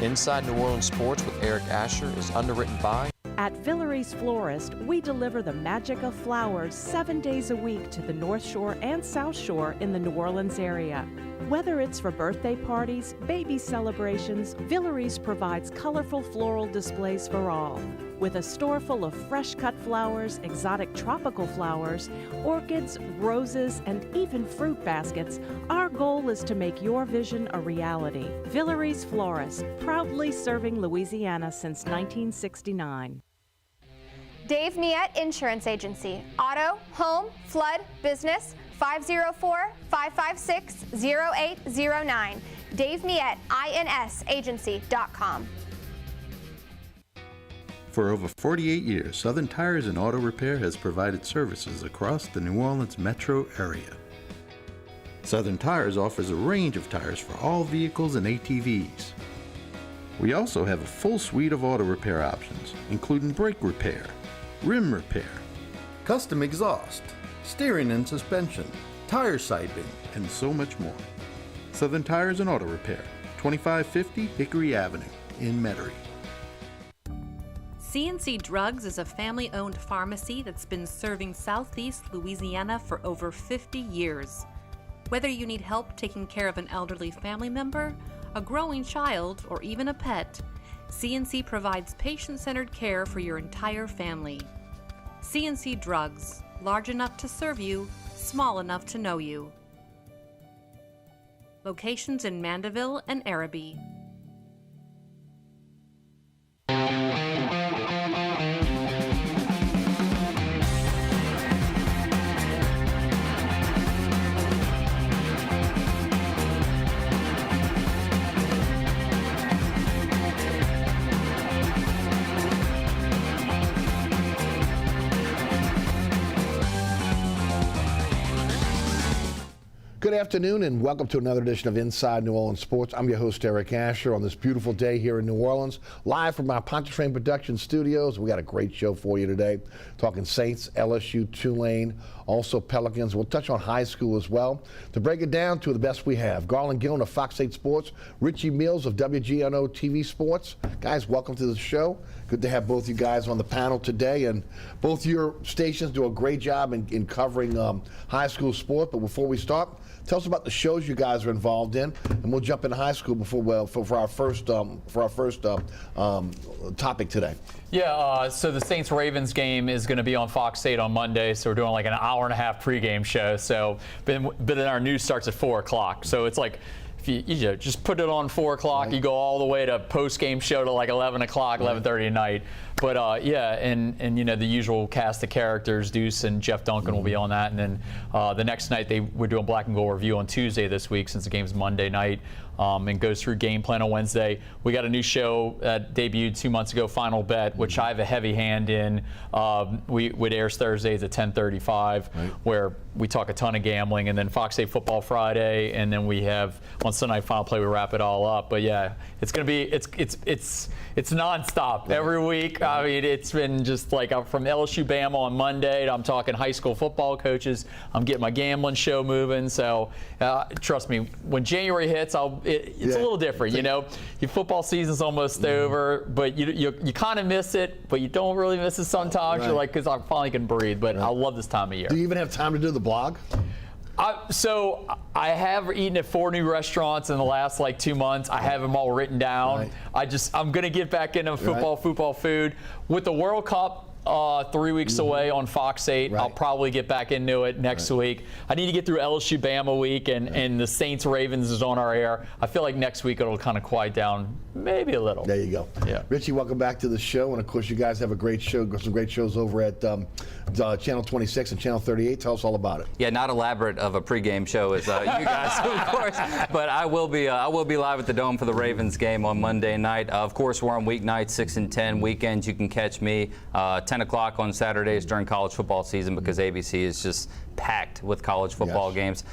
Inside New Orleans Sports with Eric Asher is underwritten by... At Villere's Florist, we deliver the magic of flowers 7 days a week to the North Shore and South Shore in the New Orleans area. Whether it's for birthday parties, baby celebrations, Villere's provides colorful floral displays for all. With a store full of fresh-cut flowers, exotic tropical flowers, orchids, roses, and even fruit baskets, our goal is to make your vision a reality. Villere's Florist, proudly serving Louisiana since 1969. Dave Miette Insurance Agency. Auto, home, flood, business, 504-556-0809. Dave Miette, INSagency.com. For over 48 years, Southern Tires and Auto Repair has provided services across the New Orleans metro area. Southern Tires offers a range of tires for all vehicles and ATVs. We also have a full suite of auto repair options, including brake repair, rim repair, custom exhaust, steering and suspension, tire siding, and so much more. Southern Tires and Auto Repair, 2550 Hickory Avenue in Metairie. CNC Drugs is a family-owned pharmacy that's been serving Southeast Louisiana for over 50 years. Whether you need help taking care of an elderly family member, a growing child, or even a pet, CNC provides patient-centered care for your entire family. CNC Drugs, large enough to serve you, small enough to know you. Locations in Mandeville and Araby. Good afternoon and welcome to another edition of Inside New Orleans Sports. I'm your host, Eric Asher, on this beautiful day here in New Orleans, live from our Pontchartrain Production Studios. We got a great show for you today, talking Saints, LSU, Tulane, also Pelicans. We'll touch on high school as well. To break it down to the best we have, Garland, Gillen of Fox 8 Sports, Richie Mills of WLAE-TV Sports. Guys, welcome to the show. Good to have both you guys on the panel today, and both your stations do a great job in covering high school sport. But before we start, tell us about the shows you guys are involved in, and we'll jump into high school for our first topic today. Yeah, so the Saints-Ravens game is going to be on Fox 8 on Monday, so we're doing like an hour-and-a-half pregame show. So, but then our news starts at 4 o'clock. So it's like, if you just put it on 4 o'clock, right. You go all the way to post-game show to like 11 o'clock, 11:30 at night. But yeah, and you know, the usual cast of characters, Deuce and Jeff Duncan will be on that. And then the next night we're doing Black and Gold Review on Tuesday this week, since the game's Monday night. And goes through game plan on Wednesday. We got a new show that debuted 2 months ago, Final Bet, which I have a heavy hand in. It airs Thursdays at 10:35, right, where we talk a ton of gambling, and then Fox 8 Football Friday, and then we have on Sunday Night Final Play we wrap it all up. But yeah, it's gonna be it's nonstop, right, every week. Right. I mean, it's been just like from LSU Bama on Monday. I'm talking high school football coaches. I'm getting my gambling show moving. So trust me, when January hits, it's a little different, you know. Your football season's almost over, but you kind of miss it, but you don't really miss it sometimes. Right. You're like, because I finally can breathe. But right. I love this time of year. Do you even have time to do the blog? So I have eaten at 4 new restaurants in the last like 2 months. I have them all written down. Right. I'm going to get back into football food. With the World Cup 3 weeks away on Fox 8. Right. I'll probably get back into it next week. I need to get through LSU Bama week, and the Saints Ravens is on our air. I feel like next week it'll kind of quiet down maybe a little. There you go. Yeah. Richie, welcome back to the show. And of course, you guys have a great show, some great shows over at Channel 26 and Channel 38. Tell us all about it. Yeah, not elaborate of a pregame show as you guys, of course. But I will be live at the Dome for the Ravens game on Monday night. Of course, we're on weeknights, 6 and 10. Weekends, you can catch me 10 o'clock on Saturdays during college football season, because ABC is just packed with college football games.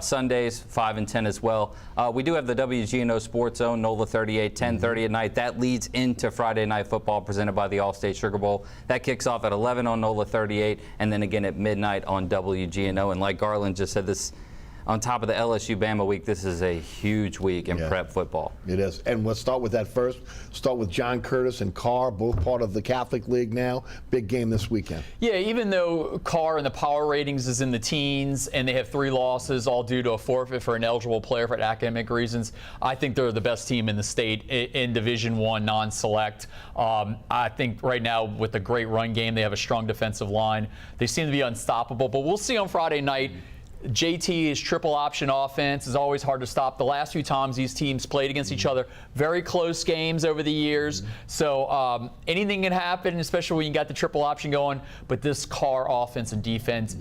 Sundays, 5 and 10 as well. We do have the WGNO Sports Zone, NOLA 38, 10:30 at night. That leads into Friday Night Football presented by the All-State Sugar Bowl. That kicks off at 11 on NOLA 38, and then again at midnight on WGNO. And like Garland just said, on top of the LSU-Bama week, this is a huge week in prep football. It is. And let's start with that first. Start with John Curtis and Carr, both part of the Catholic League now. Big game this weekend. Yeah, even though Carr in the power ratings is in the teens and they have 3 losses, all due to a forfeit for an eligible player for academic reasons, I think they're the best team in the state in Division I non-select. I think right now with the great run game, they have a strong defensive line. They seem to be unstoppable, but we'll see on Friday night. JT's triple option offense is always hard to stop. The last few times these teams played against each other, very close games over the years. So anything can happen, especially when you got the triple option going. But this Carr offense and defense,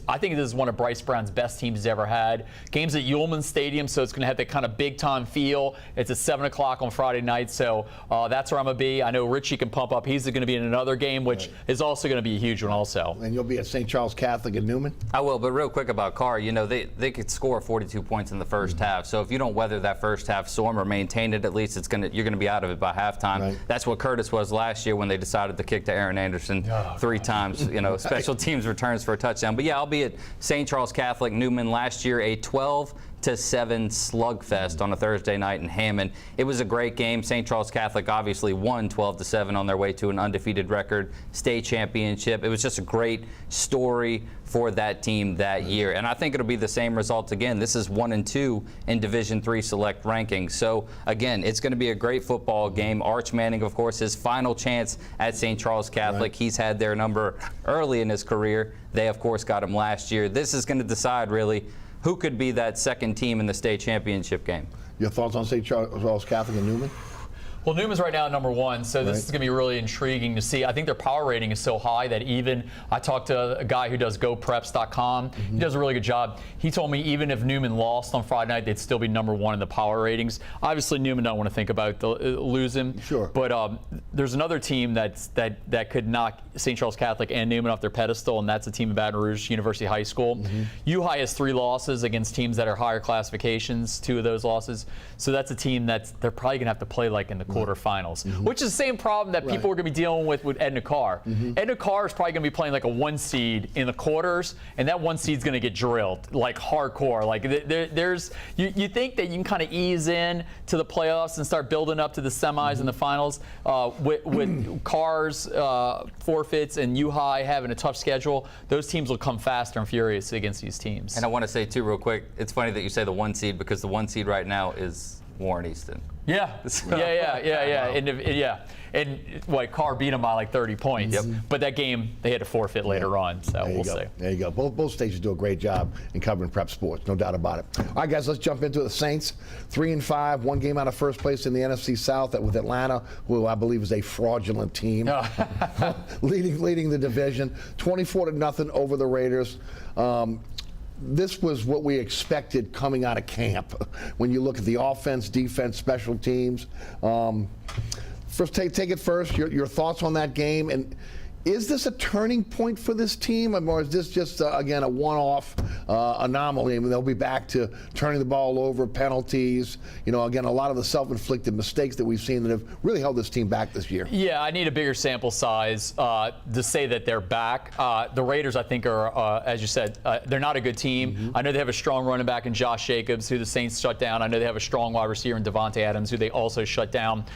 I think this is one of Bryce Brown's best teams he's ever had. Games at Ullman Stadium, so it's going to have that kind of big time feel. It's at 7 o'clock on Friday night, so that's where I'm going to be. I know Richie can pump up. He's going to be in another game, which is also going to be a huge one also. And you'll be at St. Charles Catholic in Newman? I will, but real quick about Carr, you know, they could score 42 points in the first half. So if you don't weather that first half storm or maintain it, at least you're gonna be out of it by halftime. Right. That's what Curtis was last year when they decided to kick to Aaron Anderson 3 times. You know, special teams returns for a touchdown. But yeah, I'll be at St. Charles Catholic Newman last year, a 12-7 slugfest on a Thursday night in Hammond. It was a great game. St. Charles Catholic obviously won 12-7 on their way to an undefeated record state championship. It was just a great story for that team that year, and I think it'll be the same result again. This is 1 and 2 in Division III select rankings. So again, it's going to be a great football game. Arch Manning, of course, his final chance at St. Charles Catholic. Right. He's had their number early in his career. They, of course, got him last year. This is going to decide really who could be that second team in the state championship game. Your thoughts on St. Charles Catholic and Newman? Well, Newman's right now at number 1, so this is going to be really intriguing to see. I think their power rating is so high that even I talked to a guy who does GoPreps.com. He does a really good job. He told me even if Newman lost on Friday night, they'd still be number 1 in the power ratings. Obviously, Newman don't want to think about losing. Sure. But there's another team that could knock St. Charles Catholic and Newman off their pedestal, and that's the team of Baton Rouge University High School. U-High has 3 losses against teams that are higher classifications, 2 of those losses. So that's a team they're probably going to have to play like in the quarterfinals, which is the same problem that people are going to be dealing with Edna Carr. Edna Carr is probably going to be playing like a 1 seed in the quarters, and that 1 seed's going to get drilled like hardcore. Like you think that you can kind of ease in to the playoffs and start building up to the semis and the finals with Carr's forfeits and U-High having a tough schedule. Those teams will come faster and furious against these teams. And I want to say too, real quick, it's funny that you say the 1 seed because the 1 seed right now is Warren Easton. Yeah, and Carr beat him by like 30 points. But that game they had to forfeit later on, so we'll see. There you go. Both stations do a great job in covering prep sports, no doubt about it. All right, guys, let's jump into the Saints. 3-5, 1 game out of first place in the NFC South with Atlanta, who I believe is a fraudulent team, leading the division. 24-0 over the Raiders. This was what we expected coming out of camp. When you look at the offense, defense, special teams. First, take it first. Your thoughts on that game, and is this a turning point for this team, or is this just again a one-off anomaly? I mean, they'll be back to turning the ball over, penalties. You know, again, a lot of the self-inflicted mistakes that we've seen that have really held this team back this year. Yeah, I need a bigger sample size to say that they're back. The Raiders, I think, are, as you said, they're not a good team. I know they have a strong running back in Josh Jacobs, who the Saints shut down. I know they have a strong wide receiver in Devontae Adams, who they also shut down.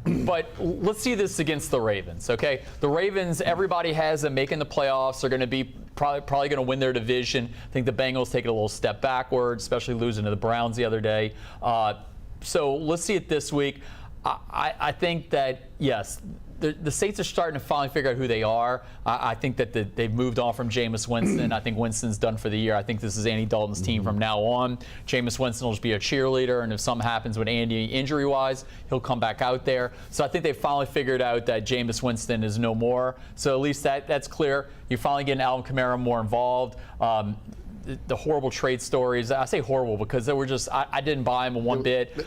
But let's see this against the Ravens, okay? The Ravens, everybody has them making the playoffs. They're going to be probably going to win their division. I think the Bengals take it a little step backwards, especially losing to the Browns the other day. So let's see it this week. I think that, yes, the Saints are starting to finally figure out who they are. I think that they've moved on from Jameis Winston. I think Winston's done for the year. I think this is Andy Dalton's team from now on. Jameis Winston will just be a cheerleader, and if something happens with Andy injury-wise, he'll come back out there. So I think they finally figured out that Jameis Winston is no more. So at least that's clear. You're finally getting Alvin Kamara more involved. The horrible trade stories, I say horrible because they were just, I didn't buy them one bit.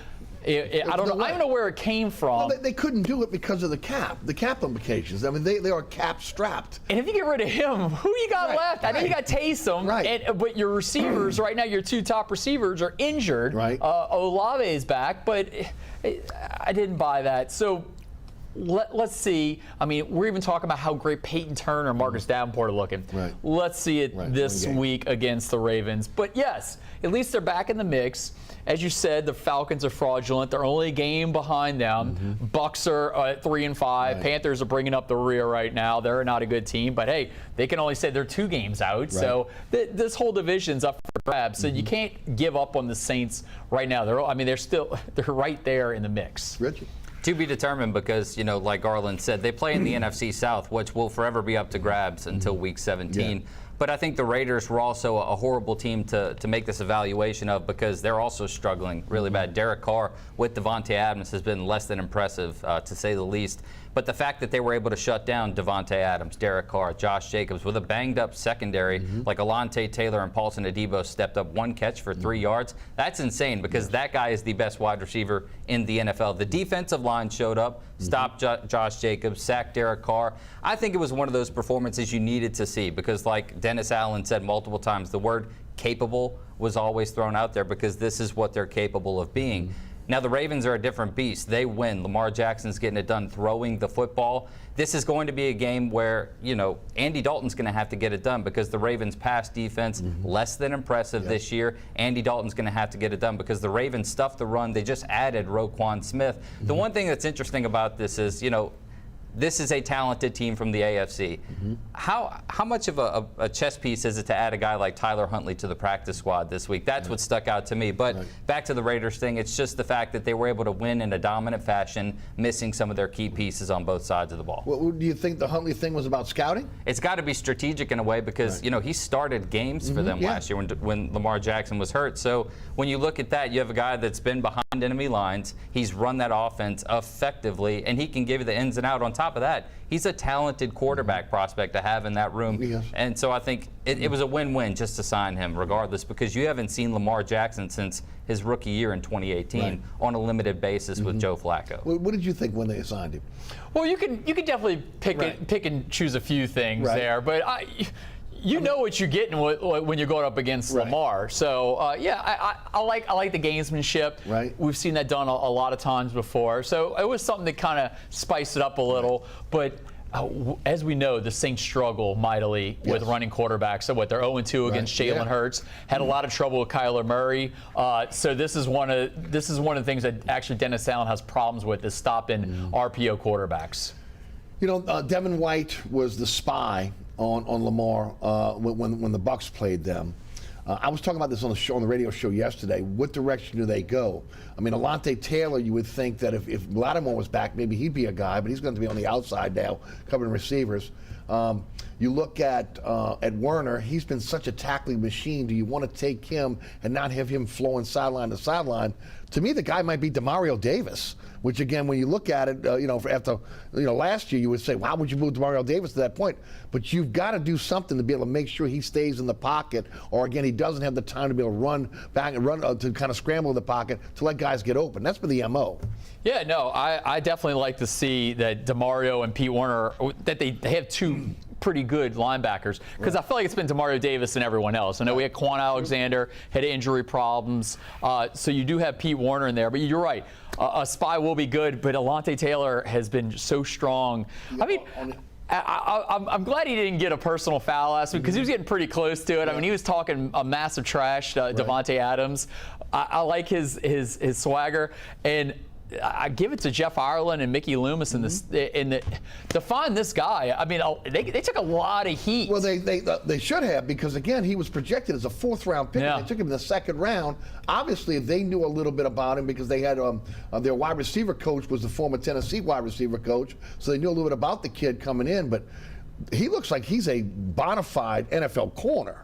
I don't know where it came from. Well, they couldn't do it because of the cap implications. I mean, they are cap strapped. And if you get rid of him, who you got left? I know you got Taysom, but your receivers right now, your 2 top receivers are injured. Right. Olave is back, but I didn't buy that. So let's see. I mean, we're even talking about how great Peyton Turner and Marcus Davenport are looking. Right. Let's see it this week against the Ravens. But yes, at least they're back in the mix. As you said, the Falcons are fraudulent. They're only a game behind them. Bucks are at 3-5. Right. Panthers are bringing up the rear right now. They're not a good team, but hey, they can only say they're 2 games out. Right. So this whole division's up for grabs. So you can't give up on the Saints right now. They're right there in the mix. Richie? To be determined, because, you know, like Garland said, they play in the NFC South, which will forever be up to grabs until week 17. Yeah. But I think the Raiders were also a horrible team to make this evaluation of, because they're also struggling really bad. Derek Carr with Devontae Adams has been less than impressive, to say the least. But the fact that they were able to shut down Devontae Adams, Derek Carr, Josh Jacobs with a banged-up secondary, like Alontae Taylor and Paulson Adebo stepped up 1 catch for 3 yards, that's insane, because that guy is the best wide receiver in the NFL. The defensive line showed up, stopped Josh Jacobs, sacked Derek Carr. I think it was one of those performances you needed to see, because like Dennis Allen said multiple times, the word capable was always thrown out there, because this is what they're capable of being. Now, the Ravens are a different beast. They win. Lamar Jackson's getting it done throwing the football. This is going to be a game where, you know, Andy Dalton's going to have to get it done, because the Ravens' pass defense, less than impressive this year. Andy Dalton's going to have to get it done, because the Ravens stuffed the run. They just added Roquan Smith. The one thing that's interesting about this is, you know, this is a talented team from the AFC. How much of a chess piece is it to add a guy like Tyler Huntley to the practice squad this week? That's what stuck out to me. But back to the Raiders thing, it's just the fact that they were able to win in a dominant fashion, missing some of their key pieces on both sides of the ball. Well, do you think the Huntley thing was about scouting? It's got to be strategic in a way, because you know, he started games for them last year when Lamar Jackson was hurt. So when you look at that, you have a guy that's been behind enemy lines. He's run that offense effectively, and he can give you the ins and out. On top of that, he's a talented quarterback prospect to have in that room. And so I think it was a win-win just to sign him regardless, because you haven't seen Lamar Jackson since his rookie year in 2018 on a limited basis with Joe Flacco. What did you think when they signed him? Well, you can definitely pick and choose a few things there, but you know what you're getting when you're going up against Lamar. So I like the gamesmanship. We've seen that done a lot of times before. So it was something that kind of spiced it up a little. But as we know, the Saints struggle mightily with running quarterbacks. So they're 0-2 against Jalen Hurts. Had a lot of trouble with Kyler Murray. So this is one of the things that actually Dennis Allen has problems with, is stopping RPO quarterbacks. You know, Devin White was the spy on Lamar when the Bucs played them. I was talking about this on the radio show yesterday. What direction do they go? I mean, Alontae Taylor, you would think that if Lattimore was back, maybe he'd be a guy, but he's going to be on the outside now, covering receivers. You look at Werner, he's been such a tackling machine. Do you want to take him and not have him flowing sideline to sideline? To me, the guy might be Demario Davis, which again, when you look at it, after last year, you would say, why would you move Demario Davis to that point? But you've got to do something to be able to make sure he stays in the pocket, or again, he doesn't have the time to be able to run back and run to kind of scramble in the pocket to let guys get open. That's been the MO. Yeah, no, I definitely like to see that Demario and Pete Werner, that they have 2 pretty good linebackers, because I feel like it's been Demario Davis and everyone else. I know we had Quan Alexander, had injury problems, so you do have Pete Werner in there, but you're right. A spy will be good, but Alontae Taylor has been so strong. I mean, I'm glad he didn't get a personal foul last week, because he was getting pretty close to it. I mean, he was talking a massive trash to Devontae Adams. I like his swagger, and I give it to Jeff Ireland and Mickey Loomis to find this guy. I mean, they took a lot of heat. Well, they should have, because again, he was projected as a 4th-round pick. They took him in the 2nd round. Obviously, they knew a little bit about him, because they had their wide receiver coach was the former Tennessee wide receiver coach, so they knew a little bit about the kid coming in. But he looks like he's a bona fide NFL corner.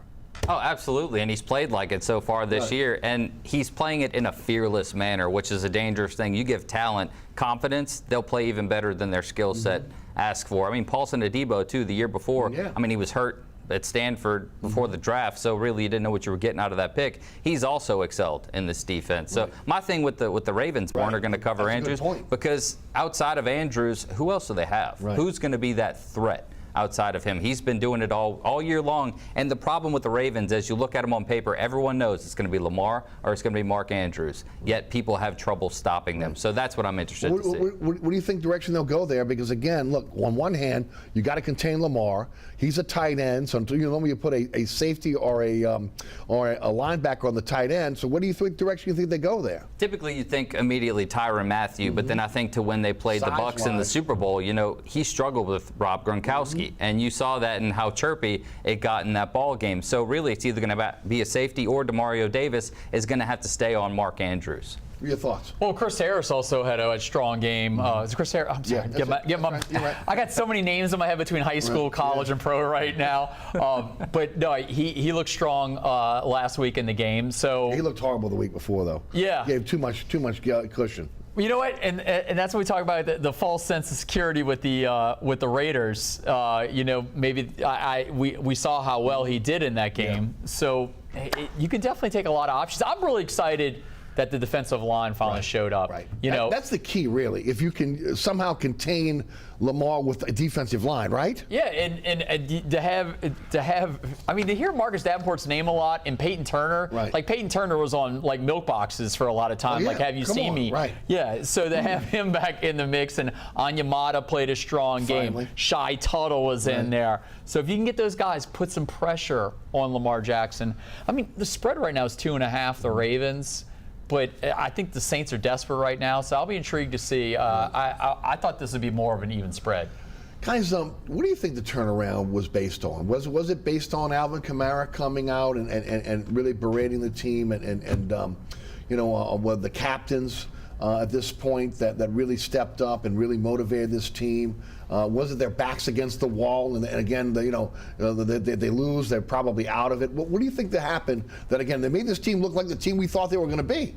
Oh, absolutely, and he's played like it so far this year, and he's playing it in a fearless manner, which is a dangerous thing. You give talent confidence, they'll play even better than their skill set asks for. I mean, Paulson Adebo, too, the year before, I mean, he was hurt at Stanford before the draft, so really you didn't know what you were getting out of that pick. He's also excelled in this defense. So my thing with the Ravens, Warren, are going to cover Andrews, because outside of Andrews, who else do they have? Who's going to be that threat? outside of him. He's been doing it all year long. And the problem with the Ravens, as you look at them on paper, everyone knows it's going to be Lamar or it's going to be Mark Andrews. Yet people have trouble stopping them. So that's what I'm interested to see. What do you think direction they'll go there? Because again, look, on one hand, you got to contain Lamar. He's a tight end, so normally you put a safety or a linebacker on the tight end. So what do you think direction you think they go there? Typically, you think immediately Tyrann Mathieu, but then I think to when they played the Bucs in the Super Bowl, he struggled with Rob Gronkowski, and you saw that in how chirpy it got in that ball game. So really, it's either going to be a safety or Demario Davis is going to have to stay on Mark Andrews. What are your thoughts? Well, Chris Harris also had a strong game. Is it Chris Harris? I'm sorry. Right. I got so many names in my head between high school, college, and pro right now. But no, he looked strong last week in the game. So he looked horrible the week before, though. Yeah, gave too much cushion. You know what, and that's what we talk about, the false sense of security with the Raiders. Maybe we saw how well he did in that game. Yeah. So you can definitely take a lot of options. I'm really excited that the defensive line finally showed up. Right. That's the key, really. If you can somehow contain Lamar with a defensive line, right? Yeah, and to have, I mean, to hear Marcus Davenport's name a lot and Peyton Turner, like Peyton Turner was on like milk boxes for a lot of time. Like, have you seen me? Right. Yeah. So to have him back in the mix, and Onyemata played a strong game. Shy Tuttle was in there. So if you can get those guys, put some pressure on Lamar Jackson. I mean, the spread right now is 2.5. The Ravens. But I think the Saints are desperate right now, so I'll be intrigued to see. I thought this would be more of an even spread. Guys, what do you think the turnaround was based on? Was it based on Alvin Kamara coming out and really berating the team with the captains at this point that really stepped up and really motivated this team? Was it their backs against the wall, and again, they lose, they're probably out of it? What do you think that happened that, again, they made this team look like the team we thought they were going to be?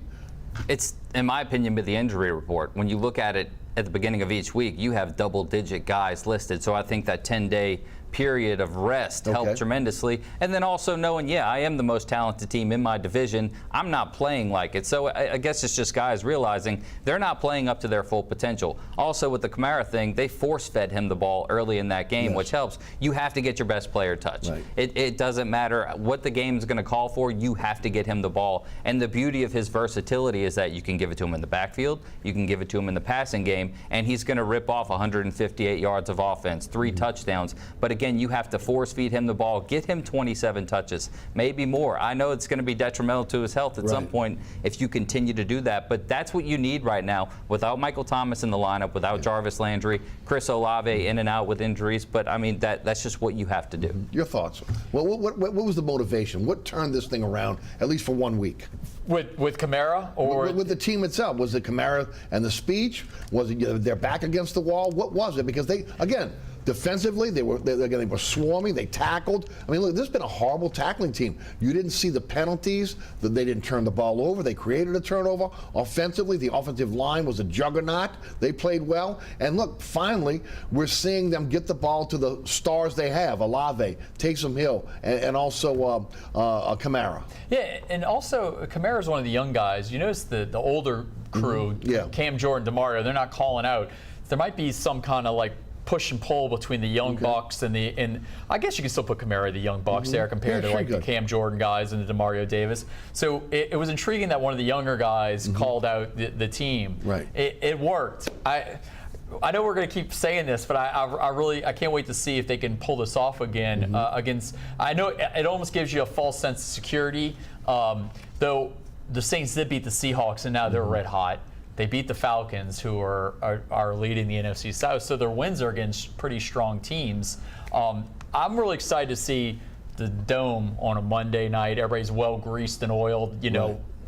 It's, in my opinion, with the injury report, when you look at it at the beginning of each week, you have double-digit guys listed. So I think that 10-day period of rest helped tremendously. And then also knowing, I am the most talented team in my division. I'm not playing like it. So I guess it's just guys realizing they're not playing up to their full potential. Also with the Kamara thing, they force-fed him the ball early in that game, which helps. You have to get your best player touch. Right. It doesn't matter what the game's going to call for. You have to get him the ball. And the beauty of his versatility is that you can give it to him in the backfield, you can give it to him in the passing game, and he's going to rip off 158 yards of offense, 3 touchdowns. But again, you have to force feed him the ball, get him 27 touches, maybe more. I know it's going to be detrimental to his health at some point if you continue to do that, but that's what you need right now without Michael Thomas in the lineup, without Jarvis Landry, Chris Olave in and out with injuries. But I mean, that's just what you have to do. Your thoughts? Well, what was the motivation? What turned this thing around, at least for 1 week? With Kamara, or with the team itself? Was it Kamara and the speech? Was it their back against the wall? What was it? Because they, again, defensively, they were swarming. They tackled. I mean, look, this has been a horrible tackling team. You didn't see the penalties. That they didn't turn the ball over. They created a turnover. Offensively, the offensive line was a juggernaut. They played well. And look, finally, we're seeing them get the ball to the stars they have: Olave, Taysom Hill, and also Kamara. Yeah, and also Kamara is one of the young guys. You notice the older crew, Cam Jordan, DeMario, they're not calling out. There might be some kind of like push and pull between the young bucks and I guess you can still put Kamara, the young bucks, there compared to like the Cam Jordan guys and the Demario Davis. So it was intriguing that one of the younger guys called out the team. Right. It worked. I know we're going to keep saying this, but I can't wait to see if they can pull this off again against. I know it almost gives you a false sense of security, though the Saints did beat the Seahawks and now they're red hot. They beat the Falcons, who are leading the NFC South, so their wins are against pretty strong teams. I'm really excited to see the Dome on a Monday night. Everybody's well greased and oiled,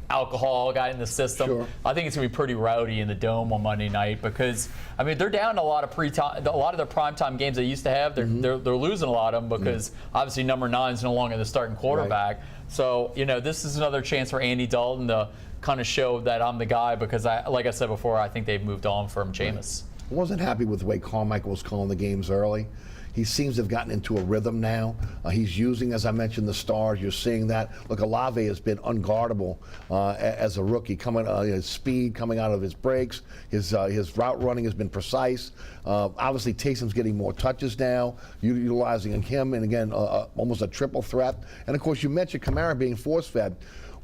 alcohol got in the system. Sure. I think it's going to be pretty rowdy in the Dome on Monday night because, I mean, they're down to a lot of their primetime games they used to have. They're losing a lot of them because obviously number 9 is no longer the starting quarterback. Right. So, this is another chance for Andy Dalton to kind of show that I'm the guy because, like I said before, I think they've moved on from Jameis. I wasn't happy with the way Carmichael was calling the games early. He seems to have gotten into a rhythm now. He's using, as I mentioned, the stars. You're seeing that. Look, Olave has been unguardable as a rookie. His speed coming out of his breaks, his route running has been precise. Obviously, Taysom's getting more touches now, utilizing him, and again, almost a triple threat. And of course, you mentioned Kamara being force-fed.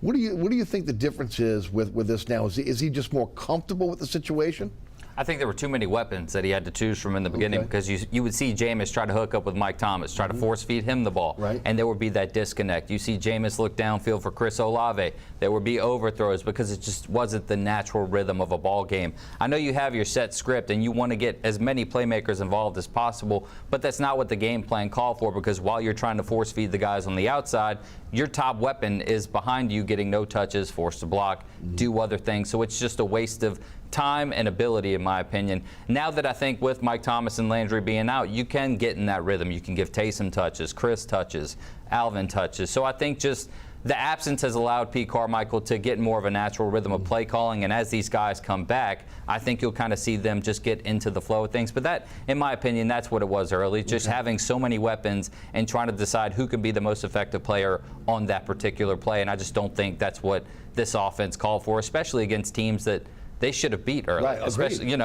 What do you think the difference is with this now? Is he just more comfortable with the situation? I think there were too many weapons that he had to choose from in the beginning, because you would see Jameis try to hook up with Mike Thomas, try to force feed him the ball, and there would be that disconnect. You see Jameis look downfield for Chris Olave. There would be overthrows because it just wasn't the natural rhythm of a ball game. I know you have your set script and you want to get as many playmakers involved as possible, but that's not what the game plan called for, because while you're trying to force feed the guys on the outside, your top weapon is behind you getting no touches, forced to block, do other things. So it's just a waste of time and ability, in my opinion. Now that I think with Mike Thomas and Landry being out, you can get in that rhythm. You can give Taysom touches, Chris touches, Alvin touches. So I think just the absence has allowed Pete Carmichael to get more of a natural rhythm of play calling, and as these guys come back, I think you'll kind of see them just get into the flow of things. But that, in my opinion, that's what it was early, just having so many weapons and trying to decide who can be the most effective player on that particular play, and I just don't think that's what this offense called for, especially against teams that they should have beat early. Especially,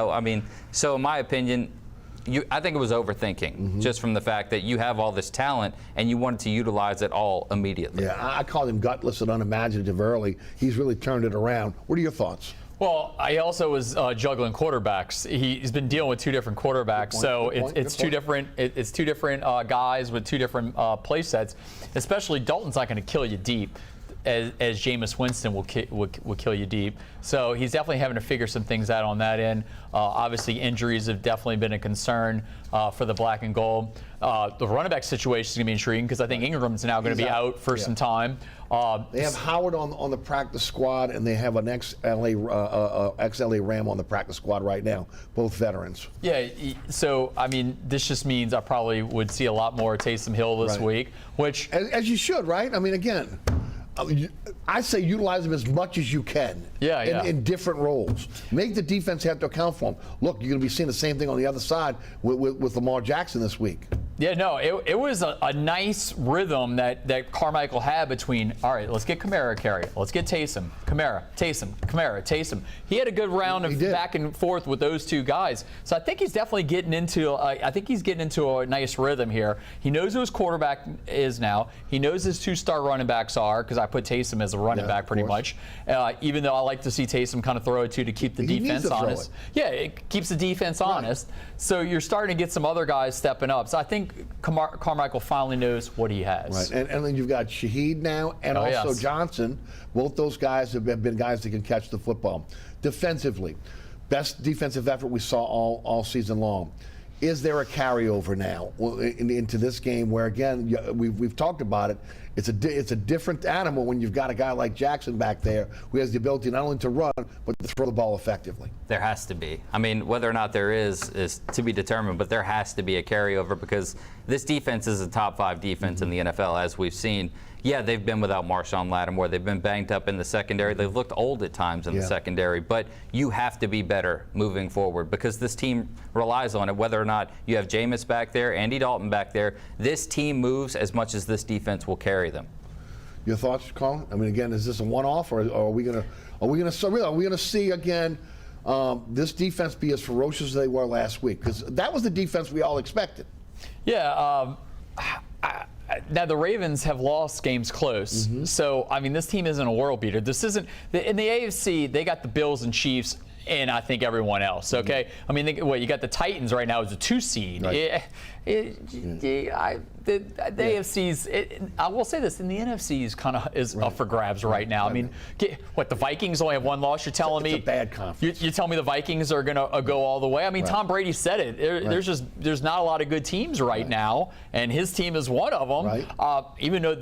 so in my opinion, I think it was overthinking, just from the fact that you have all this talent and you wanted to utilize it all immediately. Yeah, I called him gutless and unimaginative early. He's really turned it around. What are your thoughts? Well, I also was juggling quarterbacks. He's been dealing with two different quarterbacks, so it's two different guys with two different play sets. Especially Dalton's not going to kill you deep, as Jameis Winston will kill you deep. So he's definitely having to figure some things out on that end. Obviously, injuries have definitely been a concern for the black and gold. The running back situation is going to be intriguing because I think Ingram's now going to be out for some time. They have Howard on the practice squad, and they have an ex-LA Ram on the practice squad right now, both veterans. Yeah, so, I mean, this just means I probably would see a lot more Taysom Hill this week, which... As you should, right? I mean, again... I say utilize them as much as you can in different roles. Make the defense have to account for them. Look, you're going to be seeing the same thing on the other side with Lamar Jackson this week. Yeah, no, it was a nice rhythm that Carmichael had between, all right, let's get Kamara carry. Let's get Taysom, Kamara, Taysom, Kamara, Taysom. He had a good round of back and forth with those two guys. So I think he's definitely getting into a nice rhythm here. He knows who his quarterback is now. He knows his two-star running backs are, because I put Taysom as a running back pretty much. Even though I like to see Taysom kind of throw it to keep the defense honest. Yeah, it keeps the defense honest. So you're starting to get some other guys stepping up. So I think Carmichael finally knows what he has. Right, and then you've got Shaheed now and also Johnson. Both those guys have been guys that can catch the football. Defensively, best defensive effort we saw all season long. Is there a carryover now into this game where, again, we've talked about it, it's a different animal when you've got a guy like Jackson back there who has the ability not only to run, but to throw the ball effectively? There has to be. I mean, whether or not there is to be determined, but there has to be a carryover because this defense is a top 5 defense in the NFL, as we've seen. Yeah, they've been without Marshawn Lattimore. They've been banged up in the secondary. They've looked old at times in the secondary. But you have to be better moving forward because this team relies on it. Whether or not you have Jameis back there, Andy Dalton back there, this team moves as much as this defense will carry them. Your thoughts, Colin? I mean, again, is this a one-off, or are we going to see again this defense be as ferocious as they were last week? Because that was the defense we all expected. Yeah. Now, the Ravens have lost games close. So, I mean, this team isn't a world beater. This isn't – in the AFC, they got the Bills and Chiefs and I think everyone else, okay? I mean, you got the Titans right now as a 2 seed. Right. The AFC's, I will say this, in the NFC's kind of is up for grabs right now. I mean, the Vikings only have 1 loss? You're telling me it's a bad conference. You tell me the Vikings are going to go all the way? I mean, Tom Brady said it. There's not a lot of good teams right now, and his team is one of them. Even though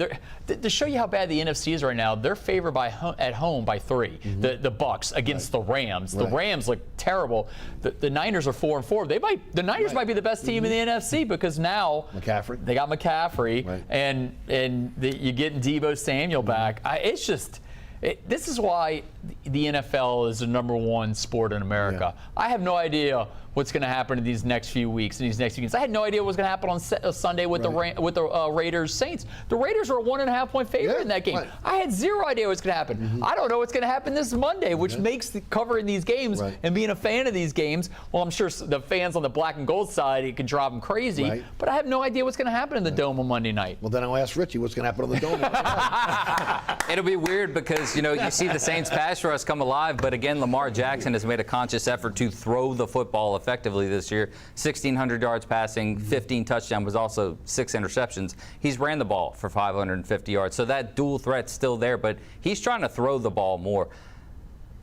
to show you how bad the NFC is right now, they're favored at home by 3. The Bucs against the Rams. The Rams look terrible. The Niners are 4-4. The Niners might be the best team in the NFC because now they got McCaffrey, and you're getting Deebo Samuel back. It's just This is why the NFL is the #1 sport in America. Yeah. I have no idea what's going to happen in these next few weeks, in these next few games. I had no idea what was going to happen on Sunday with the Raiders Saints. The Raiders are a 1.5-point favorite in that game. Right. I had zero idea what's going to happen. I don't know what's going to happen this Monday, which makes covering these games and being a fan of these games, well, I'm sure the fans on the black and gold side, it can drive them crazy, but I have no idea what's going to happen in the Dome on Monday night. Well, then I'll ask Richie what's going to happen on the Dome. It'll be weird because, you see the Saints pass rush come alive, but again, Lamar Jackson has made a conscious effort to throw the football effectively this year. 1,600 yards passing, 15 touchdowns, was also 6 interceptions. He's ran the ball for 550 yards, so that dual threat's still there, but he's trying to throw the ball more.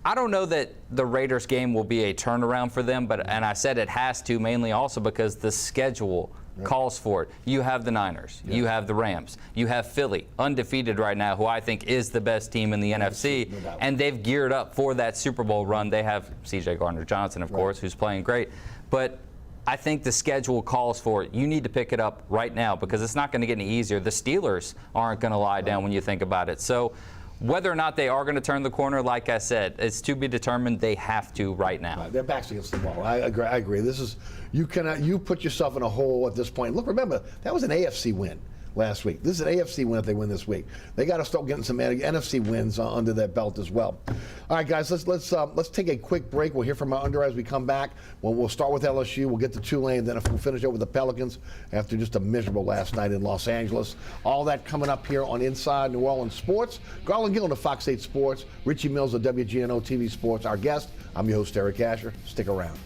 I don't know that the Raiders game will be a turnaround for them, and I said it has to, mainly also because the schedule calls for it. You have the Niners, you have the Rams, you have Philly, undefeated right now, who I think is the best team in the NFC, and they've geared up for that Super Bowl run. They have C.J. Gardner-Johnson, of course, who's playing great, but I think the schedule calls for it. You need to pick it up right now because it's not going to get any easier. The Steelers aren't going to lie down when you think about it. So whether or not they are going to turn the corner, like I said, it's to be determined. They have to right now. Their backs against the wall. I agree. This is you put yourself in a hole at this point. Look, remember that was an AFC win last week. This is an AFC win if they win this week. They got to start getting some NFC wins under their belt as well. All right, guys, let's take a quick break. We'll hear from our under as we come back. We'll start with LSU. We'll get to Tulane, then we'll finish up with the Pelicans after just a miserable last night in Los Angeles. All that coming up here on Inside New Orleans Sports. Garland, Gillen of Fox 8 Sports. Richie Mills of WGNO-TV Sports. Our guest. I'm your host, Eric Asher. Stick around.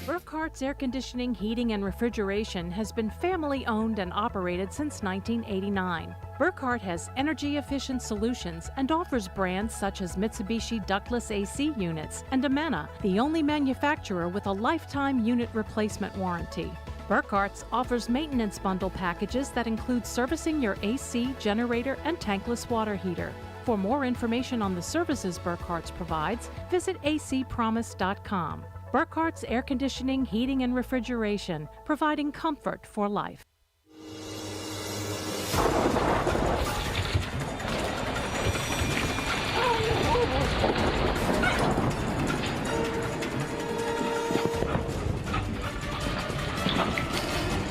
Burkhart's Air Conditioning, Heating, and Refrigeration has been family-owned and operated since 1989. Burkhart has energy-efficient solutions and offers brands such as Mitsubishi ductless AC units and Amana, the only manufacturer with a lifetime unit replacement warranty. Burkhart's offers maintenance bundle packages that include servicing your AC, generator, and tankless water heater. For more information on the services Burkhart's provides, visit acpromise.com. Burkhart's Air Conditioning, Heating, and Refrigeration, providing comfort for life.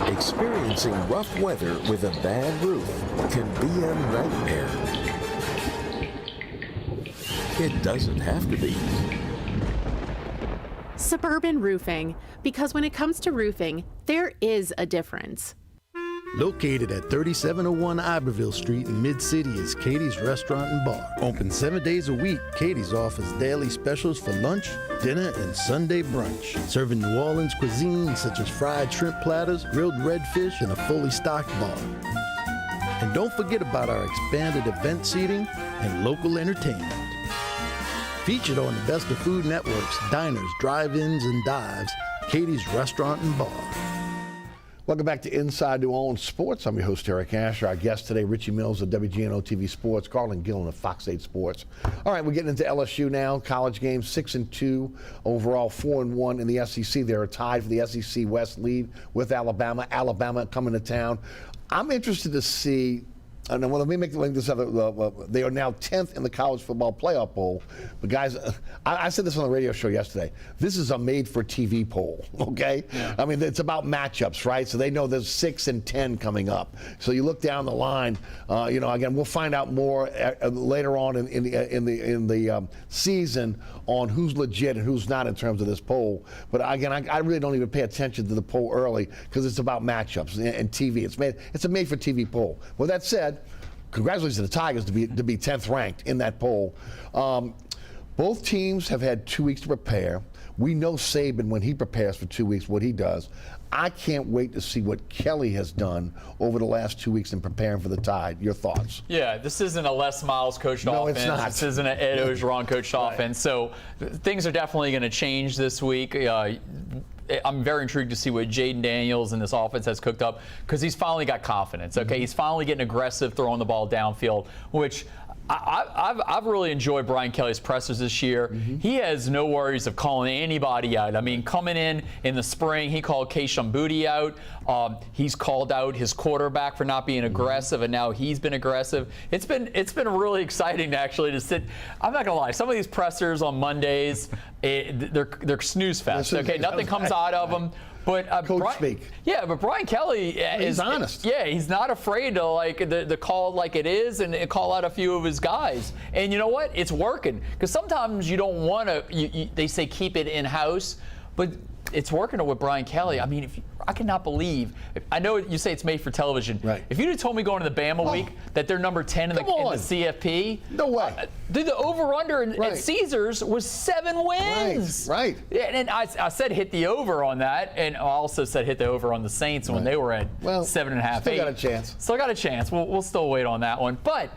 Experiencing rough weather with a bad roof can be a nightmare. It doesn't have to be. Suburban Roofing, because when it comes to roofing, there is a difference. Located at 3701 Iberville Street in Mid-City is Katie's Restaurant and Bar. Open 7 days a week, Katie's offers daily specials for lunch, dinner, and Sunday brunch. Serving New Orleans cuisine such as fried shrimp platters, grilled redfish, and a fully stocked bar. And don't forget about our expanded event seating and local entertainment. Featured on the Best of Food Network's diners, drive-ins, and dives, Katie's Restaurant and Bar. Welcome back to Inside New Orleans Sports. I'm your host, Eric Asher. Our guest today, Richie Mills of WGNO-TV Sports, Garland, Gillen of Fox 8 Sports. All right, we're getting into LSU now. College games, 6-2 overall, 4-1 in the SEC. They're tied for the SEC West lead with Alabama. Alabama coming to town. I'm interested to see. Well, let me make this other. They are now 10th in the college football playoff poll. But guys, I said this on the radio show yesterday. This is a made-for-TV poll, okay? Yeah. I mean, it's about matchups, right? So they know there's 6 and 10 coming up. So you look down the line. Again, we'll find out more later on in the season on who's legit and who's not in terms of this poll. But again, I really don't even pay attention to the poll early because it's about matchups and TV. It's a made-for-TV poll. With that said, congratulations to the Tigers to be 10th ranked in that poll. Both teams have had 2 weeks to prepare. We know Saban, when he prepares for 2 weeks, what he does. I can't wait to see what Kelly has done over the last 2 weeks in preparing for the Tide. Your thoughts? Yeah, this isn't a Les Miles coached offense. It's not. This isn't an Ed Ogeron coached offense. So things are definitely going to change this week. I'm very intrigued to see what Jaden Daniels and this offense has cooked up because he's finally got confidence. Okay, he's finally getting aggressive, throwing the ball downfield, which I've really enjoyed Brian Kelly's pressers this year. He has no worries of calling anybody out. I mean, coming in the spring, he called Keishawn Boutte out. He's called out his quarterback for not being aggressive, and now he's been aggressive. It's been really exciting actually to sit. I'm not gonna lie, some of these pressers on Mondays, they're snooze fest. Okay, nothing comes out of them. But Coach speak. Yeah, but Brian Kelly is honest. Yeah, he's not afraid to call it like it is and call out a few of his guys. And you know what? It's working. Because sometimes you don't want to. They say keep it in house, but it's working with Brian Kelly. I mean, I cannot believe. I know you say it's made for television. Right. If you'd have told me going to the Bama week that they're number 10 in the CFP, no way. The over/under at Caesars was 7 wins. Right. Yeah, and I said hit the over on that, and I also said hit the over on the Saints when they were at 7.5. Still got a chance. Still got a chance. We'll still wait on that one. But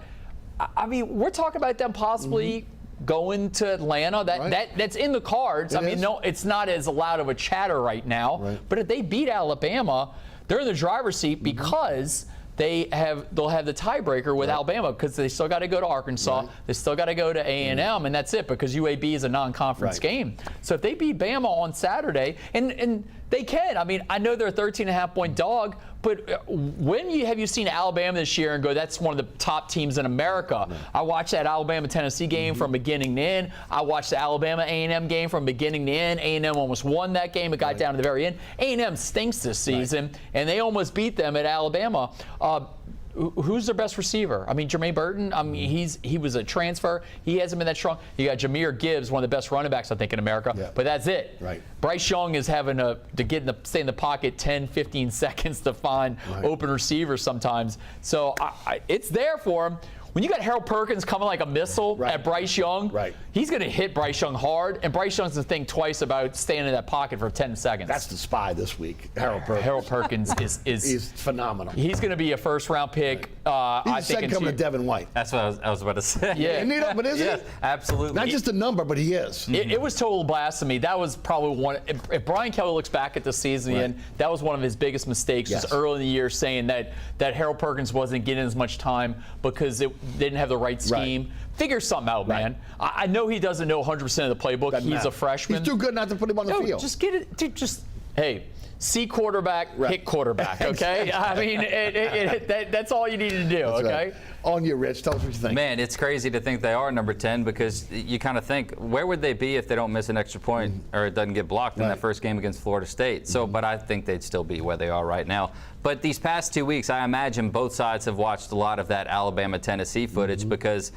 I mean, we're talking about them possibly. Going to Atlanta, that's in the cards. No, it's not as loud of a chatter right now. Right. But if they beat Alabama, they're in the driver's seat because they'll have the tiebreaker with Alabama because they still got to go to Arkansas. They still got to go to A&M, and that's it because UAB is a non-conference game. So if they beat Bama on Saturday, and they can. I mean, I know they're a 13.5-point dog, but when have you seen Alabama this year and go, that's one of the top teams in America? I watched that Alabama-Tennessee game from beginning to end. I watched the Alabama A&M game from beginning to end. A&M almost won that game. It got down to the very end. A&M stinks this season, and they almost beat them at Alabama. Who's their best receiver? I mean, Jermaine Burton, I mean, he was a transfer. He hasn't been that strong. You got Jahmyr Gibbs, one of the best running backs, I think, in America. But that's it. Right. Bryce Young is having to stay in the pocket 10, 15 seconds to find open receivers sometimes. So it's there for him. When you got Harold Perkins coming like a missile at Bryce Young, he's going to hit Bryce Young hard, and Bryce Young's going to think twice about staying in that pocket for 10 seconds. That's the spy this week, Harold Perkins. Harold Perkins is he's phenomenal. He's going to be a first-round pick. He's the second coming to Devin White. That's what I was about to say. Yeah, but isn't he? Absolutely. Not just a number, but he is. It was total blasphemy. That was probably one. If Brian Kelly looks back at the season, that was one of his biggest mistakes. Just early in the year, saying that Harold Perkins wasn't getting as much time because it didn't have the right scheme. Figure something out, man. I know he doesn't know 100% of the playbook. He's a freshman. He's too good not to put him on the field. Just get it. Hey, see quarterback, hit quarterback. Okay. I mean, that's all you need to do. That's okay. Right. On you, Rich. Tell us what you think. Man, it's crazy to think they are number 10 because you kind of think, where would they be if they don't miss an extra point or it doesn't get blocked in that first game against Florida State? So, but I think they'd still be where they are right now. But these past 2 weeks, I imagine both sides have watched a lot of that Alabama-Tennessee footage because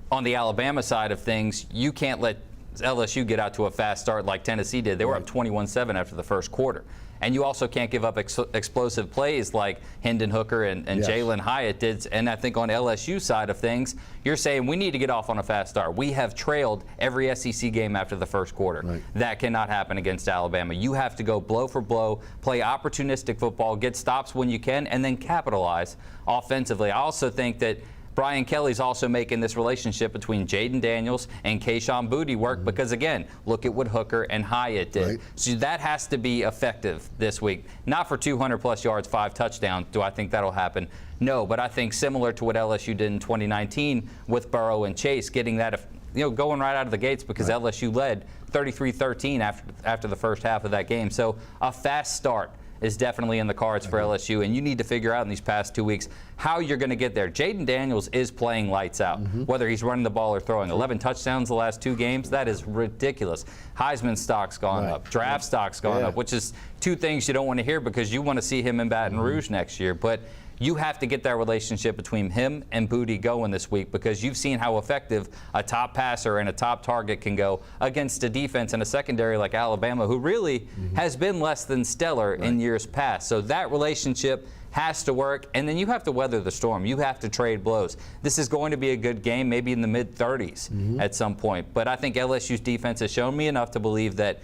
on the Alabama side of things, you can't let LSU get out to a fast start like Tennessee did. They were up 21-7 after the first quarter. And you also can't give up explosive plays like Hendon Hooker and Jalen Hyatt did. And I think on LSU side of things, you're saying we need to get off on a fast start. We have trailed every SEC game after the first quarter. That cannot happen against Alabama. You have to go blow for blow, play opportunistic football, get stops when you can, and then capitalize offensively. I also think that Brian Kelly's also making this relationship between Jaden Daniels and Keishawn Boutte work because, again, look at what Hooker and Hyatt did. So that has to be effective this week. Not for 200-plus yards, 5 touchdowns. Do I think that'll happen? No, but I think similar to what LSU did in 2019 with Burrow and Chase, getting that going right out of the gates because LSU led 33-13 after the first half of that game. So a fast start is definitely in the cards for LSU, and you need to figure out in these past 2 weeks how you're going to get there. Jaden Daniels is playing lights out, whether he's running the ball or throwing. 11 touchdowns the last 2 games, that is ridiculous. Heisman stock's gone up, draft stock's gone up, which is 2 things you don't want to hear because you want to see him in Baton Rouge next year. But you have to get that relationship between him and Boutte going this week because you've seen how effective a top passer and a top target can go against a defense and a secondary like Alabama, who really has been less than stellar in years past. So that relationship has to work, and then you have to weather the storm. You have to trade blows. This is going to be a good game, maybe in the mid-30s at some point. But I think LSU's defense has shown me enough to believe that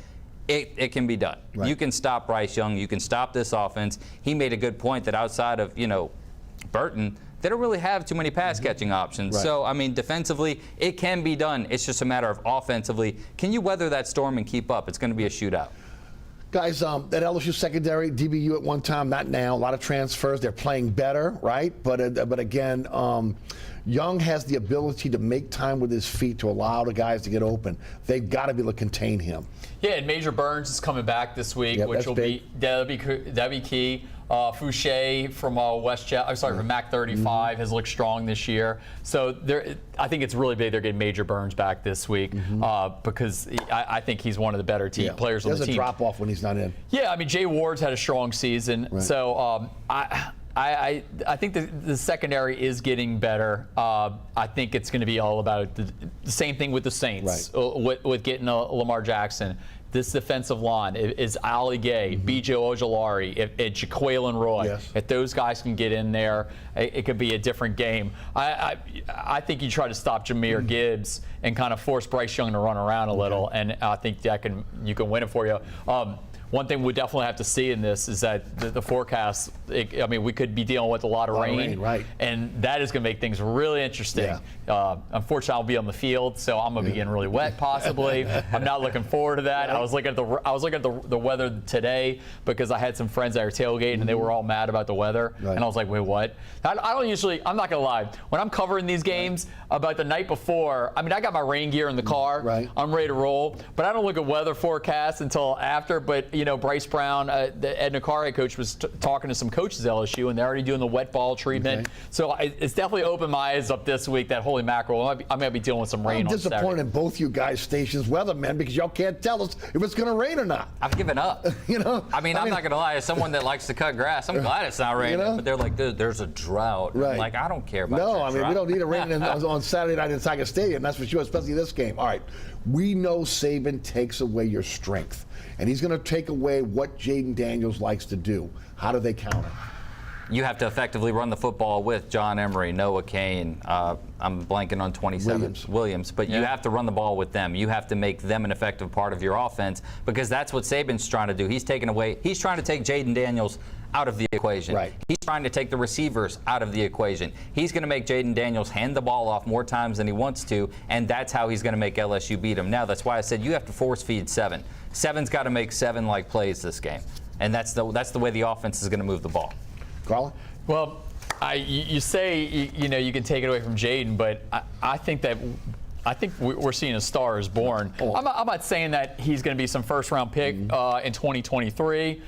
it can be done. You can stop Bryce Young. You can stop this offense. He made a good point that outside of, Burton, they don't really have too many pass-catching options. So, I mean, defensively, it can be done. It's just a matter of offensively. Can you weather that storm and keep up? It's going to be a shootout. Guys, that LSU secondary, DBU at one time, not now. A lot of transfers. They're playing better, right? But again, Young has the ability to make time with his feet to allow the guys to get open. They've got to be able to contain him. Yeah, and Major Burns is coming back this week, Yep, which will big. that'll be key. Fouché from from MAC 35 has looked strong this year. So I think it's really big they're getting Major Burns back this week because I think he's one of the better players on the team. There's a drop off when he's not in. Yeah, I mean Jay Ward's had a strong season, so I think the secondary is getting better. I think it's going to be all about the same thing with the Saints, with getting Lamar Jackson. This defensive line is Ali Gay, B.J. Ojolari, Jaquelin Roy. Yes. If those guys can get in there, it could be a different game. I think you try to stop Jahmyr Gibbs and kind of force Bryce Young to run around a little, and I think you can win it for you. One thing we definitely have to see in this is that the forecast, we could be dealing with a lot of rain, and that is going to make things really interesting. Unfortunately, I'll be on the field, so I'm going to be getting really wet possibly. I'm not looking forward to that. I was looking at the weather today because I had some friends that were tailgating, and they were all mad about the weather. And I was like, wait, what? I don't usually, I'm not going to lie, when I'm covering these games about the night before, I got my rain gear in the car. I'm ready to roll, but I don't look at weather forecasts until after. But Bryce Brown, the Ed Nakari coach, was talking to some coaches at LSU, and they're already doing the wet ball treatment. So it's definitely opened my eyes up this week, that holy mackerel. I'm going to be dealing with some rain on Saturday. I'm disappointed in both you guys' stations, weathermen, because y'all can't tell us if it's going to rain or not. I've given up. I'm not going to lie. As someone that likes to cut grass, I'm glad it's not raining. But they're like, there's a drought. I'm like, I don't care about that drought. We don't need a rain on Saturday night in Tiger Stadium. That's for sure, especially this game. All right. We know Saban takes away your strength, and he's going to take away what Jaden Daniels likes to do. How do they counter? You have to effectively run the football with John Emery, Noah Cain. I'm blanking on 27. Williams. But you have to run the ball with them. You have to make them an effective part of your offense because that's what Saban's trying to do. He's trying to take Jaden Daniels out of the equation. He's trying to take the receivers out of the equation. He's going to make Jaden Daniels hand the ball off more times than he wants to, and that's how he's going to make LSU beat him. Now, that's why I said you have to force feed Seven. Seven's got to make Seven-like plays this game, and that's the way the offense is going to move the ball. Garland? Well, you say you can take it away from Jaden, but I think we're seeing a star is born. I'm not saying that he's going to be some first-round pick in 2023.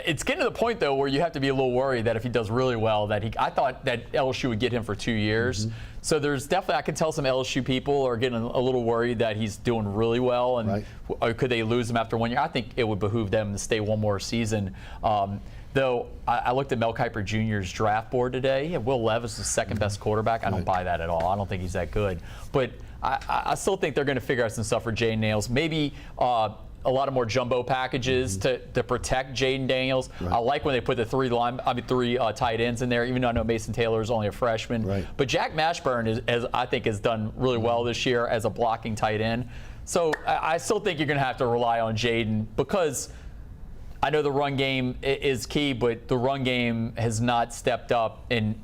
It's getting to the point, though, where you have to be a little worried that if he does really well, I thought that LSU would get him for 2 years. So there's definitely, I can tell some LSU people are getting a little worried that he's doing really well, and could they lose him after 1 year? I think it would behoove them to stay one more season. Though I looked at Mel Kiper Jr.'s draft board today. Yeah, Will Levis is the second best quarterback. I don't buy that at all. I don't think he's that good. But I still think they're going to figure out some stuff for Jaden Daniels. Maybe a lot of more jumbo packages to protect Jaden Daniels. I like when they put the three tight ends in there, even though I know Mason Taylor is only a freshman. But Jack Mashburn, I think, has done really well this year as a blocking tight end. So I still think you're going to have to rely on Jaden because I know the run game is key, but the run game has not stepped up. And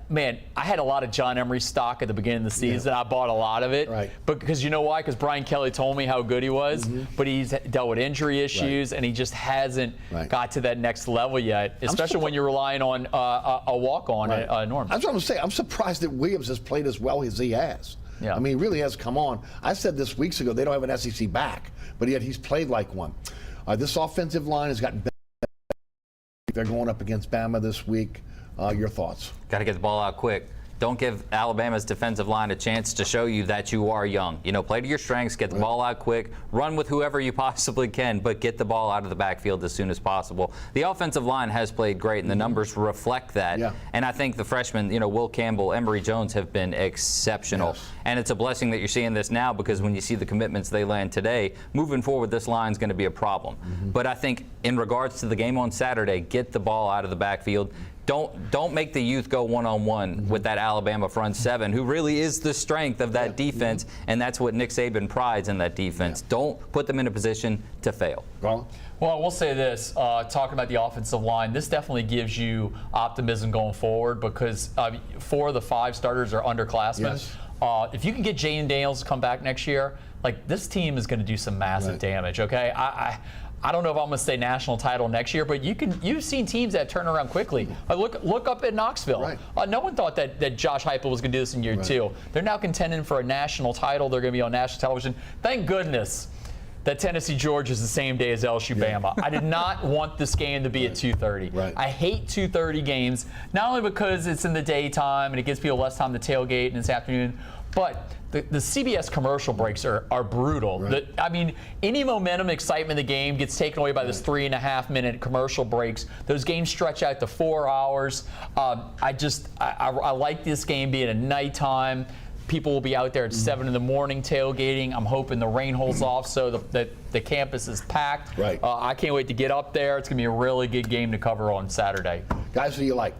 man, I had a lot of John Emery stock at the beginning of the season. I bought a lot of it. Because you know why? Because Brian Kelly told me how good he was, but he's dealt with injury issues, and he just hasn't got to that next level yet, especially when you're relying on a walk-on at Norman. That's what I'm saying. I'm surprised that Williams has played as well as he has. He really has come on. I said this weeks ago, they don't have an SEC back, but yet he's played like one. This offensive line has gotten better. They're going up against Bama this week. Your thoughts? Got to get the ball out quick. Don't give Alabama's defensive line a chance to show you that you are young. Play to your strengths, get the ball out quick, run with whoever you possibly can, but get the ball out of the backfield as soon as possible. The offensive line has played great, and the numbers reflect that. And I think the freshmen, Will Campbell, Emory Jones have been exceptional. And it's a blessing that you're seeing this now because when you see the commitments they land today, moving forward, this line's going to be a problem. But I think in regards to the game on Saturday, get the ball out of the backfield. Don't make the youth go one-on-one with that Alabama front seven, who really is the strength of that defense, and that's what Nick Saban prides in that defense. Don't put them in a position to fail. Garland? Well, I will say this, talking about the offensive line, this definitely gives you optimism going forward because 4 of the 5 starters are underclassmen. If you can get Jaden Daniels to come back next year, like this team is going to do some massive damage. Okay, I don't know if I'm going to say national title next year, but you've seen teams that turn around quickly. Look up at Knoxville. No one thought that Josh Heupel was going to do this in year 2. They're now contending for a national title. They're going to be on national television. Thank goodness that Tennessee Georgia is the same day as LSU Bama. I did not want this game to be at 2:30. I hate 2:30 games, not only because it's in the daytime and it gives people less time to tailgate in this afternoon, but the CBS commercial breaks are brutal. I mean, any momentum, excitement in the game gets taken away by this 3.5-minute commercial breaks. Those games stretch out to 4 hours. I like this game being at nighttime. People will be out there at 7 in the morning tailgating. I'm hoping the rain holds off so that the campus is packed. I can't wait to get up there. It's going to be a really good game to cover on Saturday. Guys, who do you like?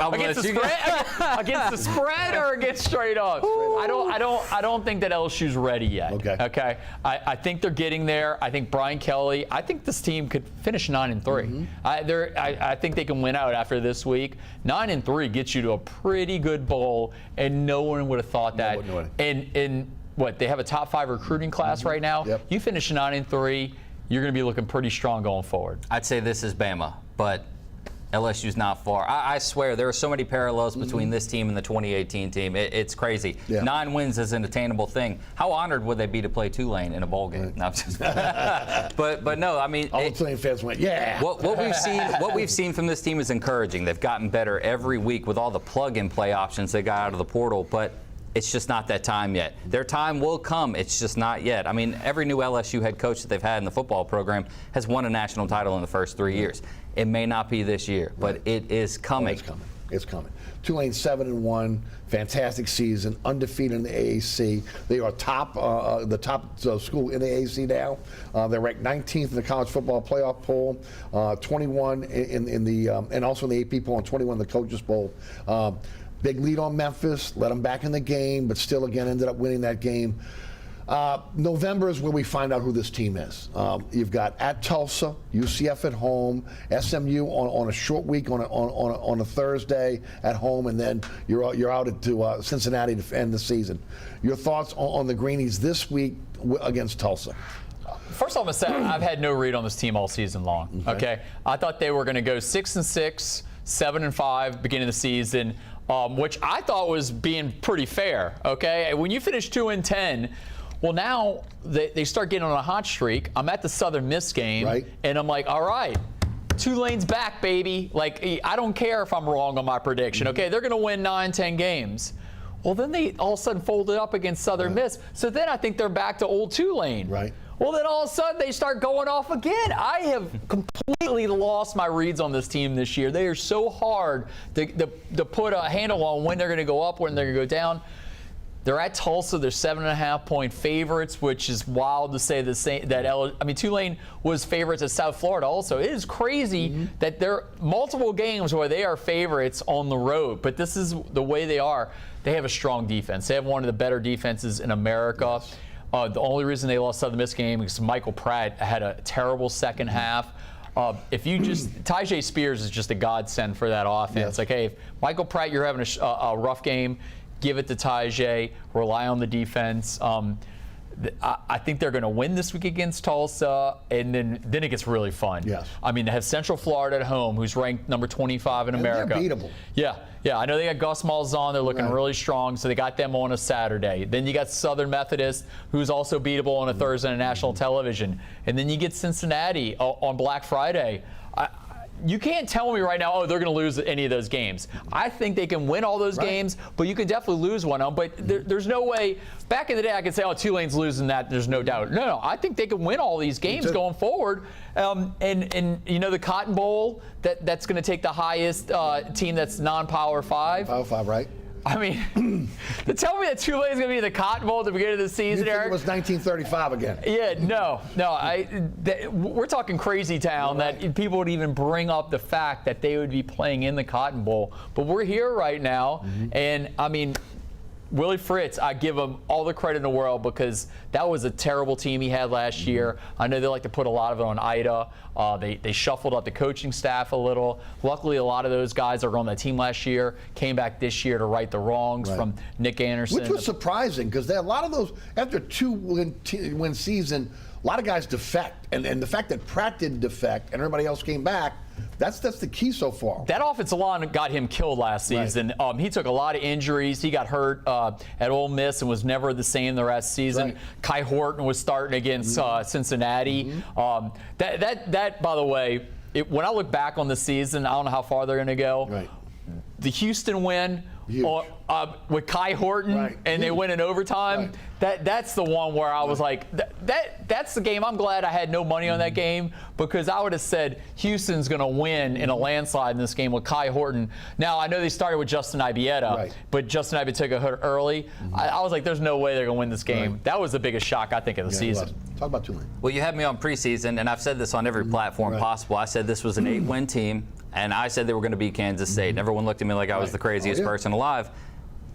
Against the spread or against straight up? I don't think that LSU's ready yet. Okay. I think they're getting there. I think Brian Kelly. I think this team could finish 9-3. I think they can win out after this week. 9-3 gets you to a pretty good bowl, and no one would have thought that. And what, they have a top 5 recruiting class right now. You finish 9-3, you're going to be looking pretty strong going forward. I'd say this is Bama, but LSU's not far. I swear there are so many parallels between this team and the 2018 team. It's crazy. 9 wins is an attainable thing. How honored would they be to play Tulane in a bowl game? No, but no, I mean, all the Tulane fans went, yeah. What we've seen from this team is encouraging. They've gotten better every week with all the plug-and-play options they got out of the portal, but it's just not that time yet. Their time will come. It's just not yet. I mean, every new LSU head coach that they've had in the football program has won a national title in the first 3 years. It may not be this year, but it is coming. It's coming. Tulane 7-1, fantastic season, undefeated in the AAC. They are the top school in the AAC now. They're ranked 19th in the college football playoff poll, 21 in the and also in the AP poll, and 21 in the coaches poll. Big lead on Memphis, let them back in the game, but still again ended up winning that game. November is where we find out who this team is. You've got at Tulsa, UCF at home, SMU on a short week on a Thursday at home, and then you're out to Cincinnati to end the season. Your thoughts on the Greenies this week against Tulsa? First off, I'm going to say I've had no read on this team all season long. Okay, I thought they were going to go 6-6, 7-5 beginning of the season, which I thought was being pretty fair. Okay, when you finish 2-10. Well, now they start getting on a hot streak. I'm at the Southern Miss game, and I'm like, all right, Tulane's back, baby. Like, I don't care if I'm wrong on my prediction. Okay, they're going to win 9-10 games. Well, then they all of a sudden folded up against Southern Miss. So then I think they're back to old Tulane. Well, then all of a sudden they start going off again. I have completely lost my reads on this team this year. They are so hard to put a handle on when they're going to go up, when they're going to go down. They're at Tulsa. They're 7.5-point favorites, which is wild to say the same. Tulane was favorites at South Florida also. It is crazy that there are multiple games where they are favorites on the road, but this is the way they are. They have a strong defense. They have one of the better defenses in America. The only reason they lost Southern Miss game is Michael Pratt had a terrible second half. Tyjae Spears is just a godsend for that offense. Like, hey, if Michael Pratt, you're having a rough game, give it to Tyjae, rely on the defense. I think they're going to win this week against Tulsa, and then it gets really fun. I mean, they have Central Florida at home, who's ranked number 25 in America. They're beatable. Yeah. I know they got Gus Malzahn. They're looking really strong, so they got them on a Saturday. Then you got Southern Methodist, who's also beatable on a Thursday on national television. And then you get Cincinnati on Black Friday. You can't tell me right now, they're going to lose any of those games. I think they can win all those games, but you could definitely lose one of them. But there's no way. Back in the day, I could say, Tulane's losing that. There's no doubt. No, I think they can win all these games going forward. And you know, the Cotton Bowl, that's going to take the highest team that's non-Power 5. Power 5, right? I mean, to tell me that Tulane's going to be in the Cotton Bowl at the beginning of the season, Eric? It was 1935 again. Yeah, no. We're talking crazy town that people would even bring up the fact that they would be playing in the Cotton Bowl. But we're here right now, and I mean, Willie Fritz, I give him all the credit in the world because that was a terrible team he had last year. I know they like to put a lot of it on Ida. They shuffled up the coaching staff a little. Luckily, a lot of those guys that were on that team last year came back this year to right the wrongs from Nick Anderson. Which was surprising because a lot of those, after a 2-win season, a lot of guys defect. And the fact that Pratt didn't defect and everybody else came back, that's the key so far. That offensive line got him killed last season. He took a lot of injuries. He got hurt at Ole Miss and was never the same the rest of the season. Kai Horton was starting against Cincinnati. That, by the way, when I look back on the season, I don't know how far they're going to go. The Houston win with Kai Horton and they win in overtime. That's the one where I was like, that's the game. I'm glad I had no money on that game because I would have said Houston's going to win in a landslide in this game with Kai Horton. Now, I know they started with Justin Ibieta, but Justin Ibieta took a hit early. I was like, there's no way they're going to win this game. That was the biggest shock, I think, of the season. Talk about Tulane. Well, you had me on preseason, and I've said this on every platform possible. I said this was an 8-win team, and I said they were going to beat Kansas State. And everyone looked at me like I was the craziest person alive.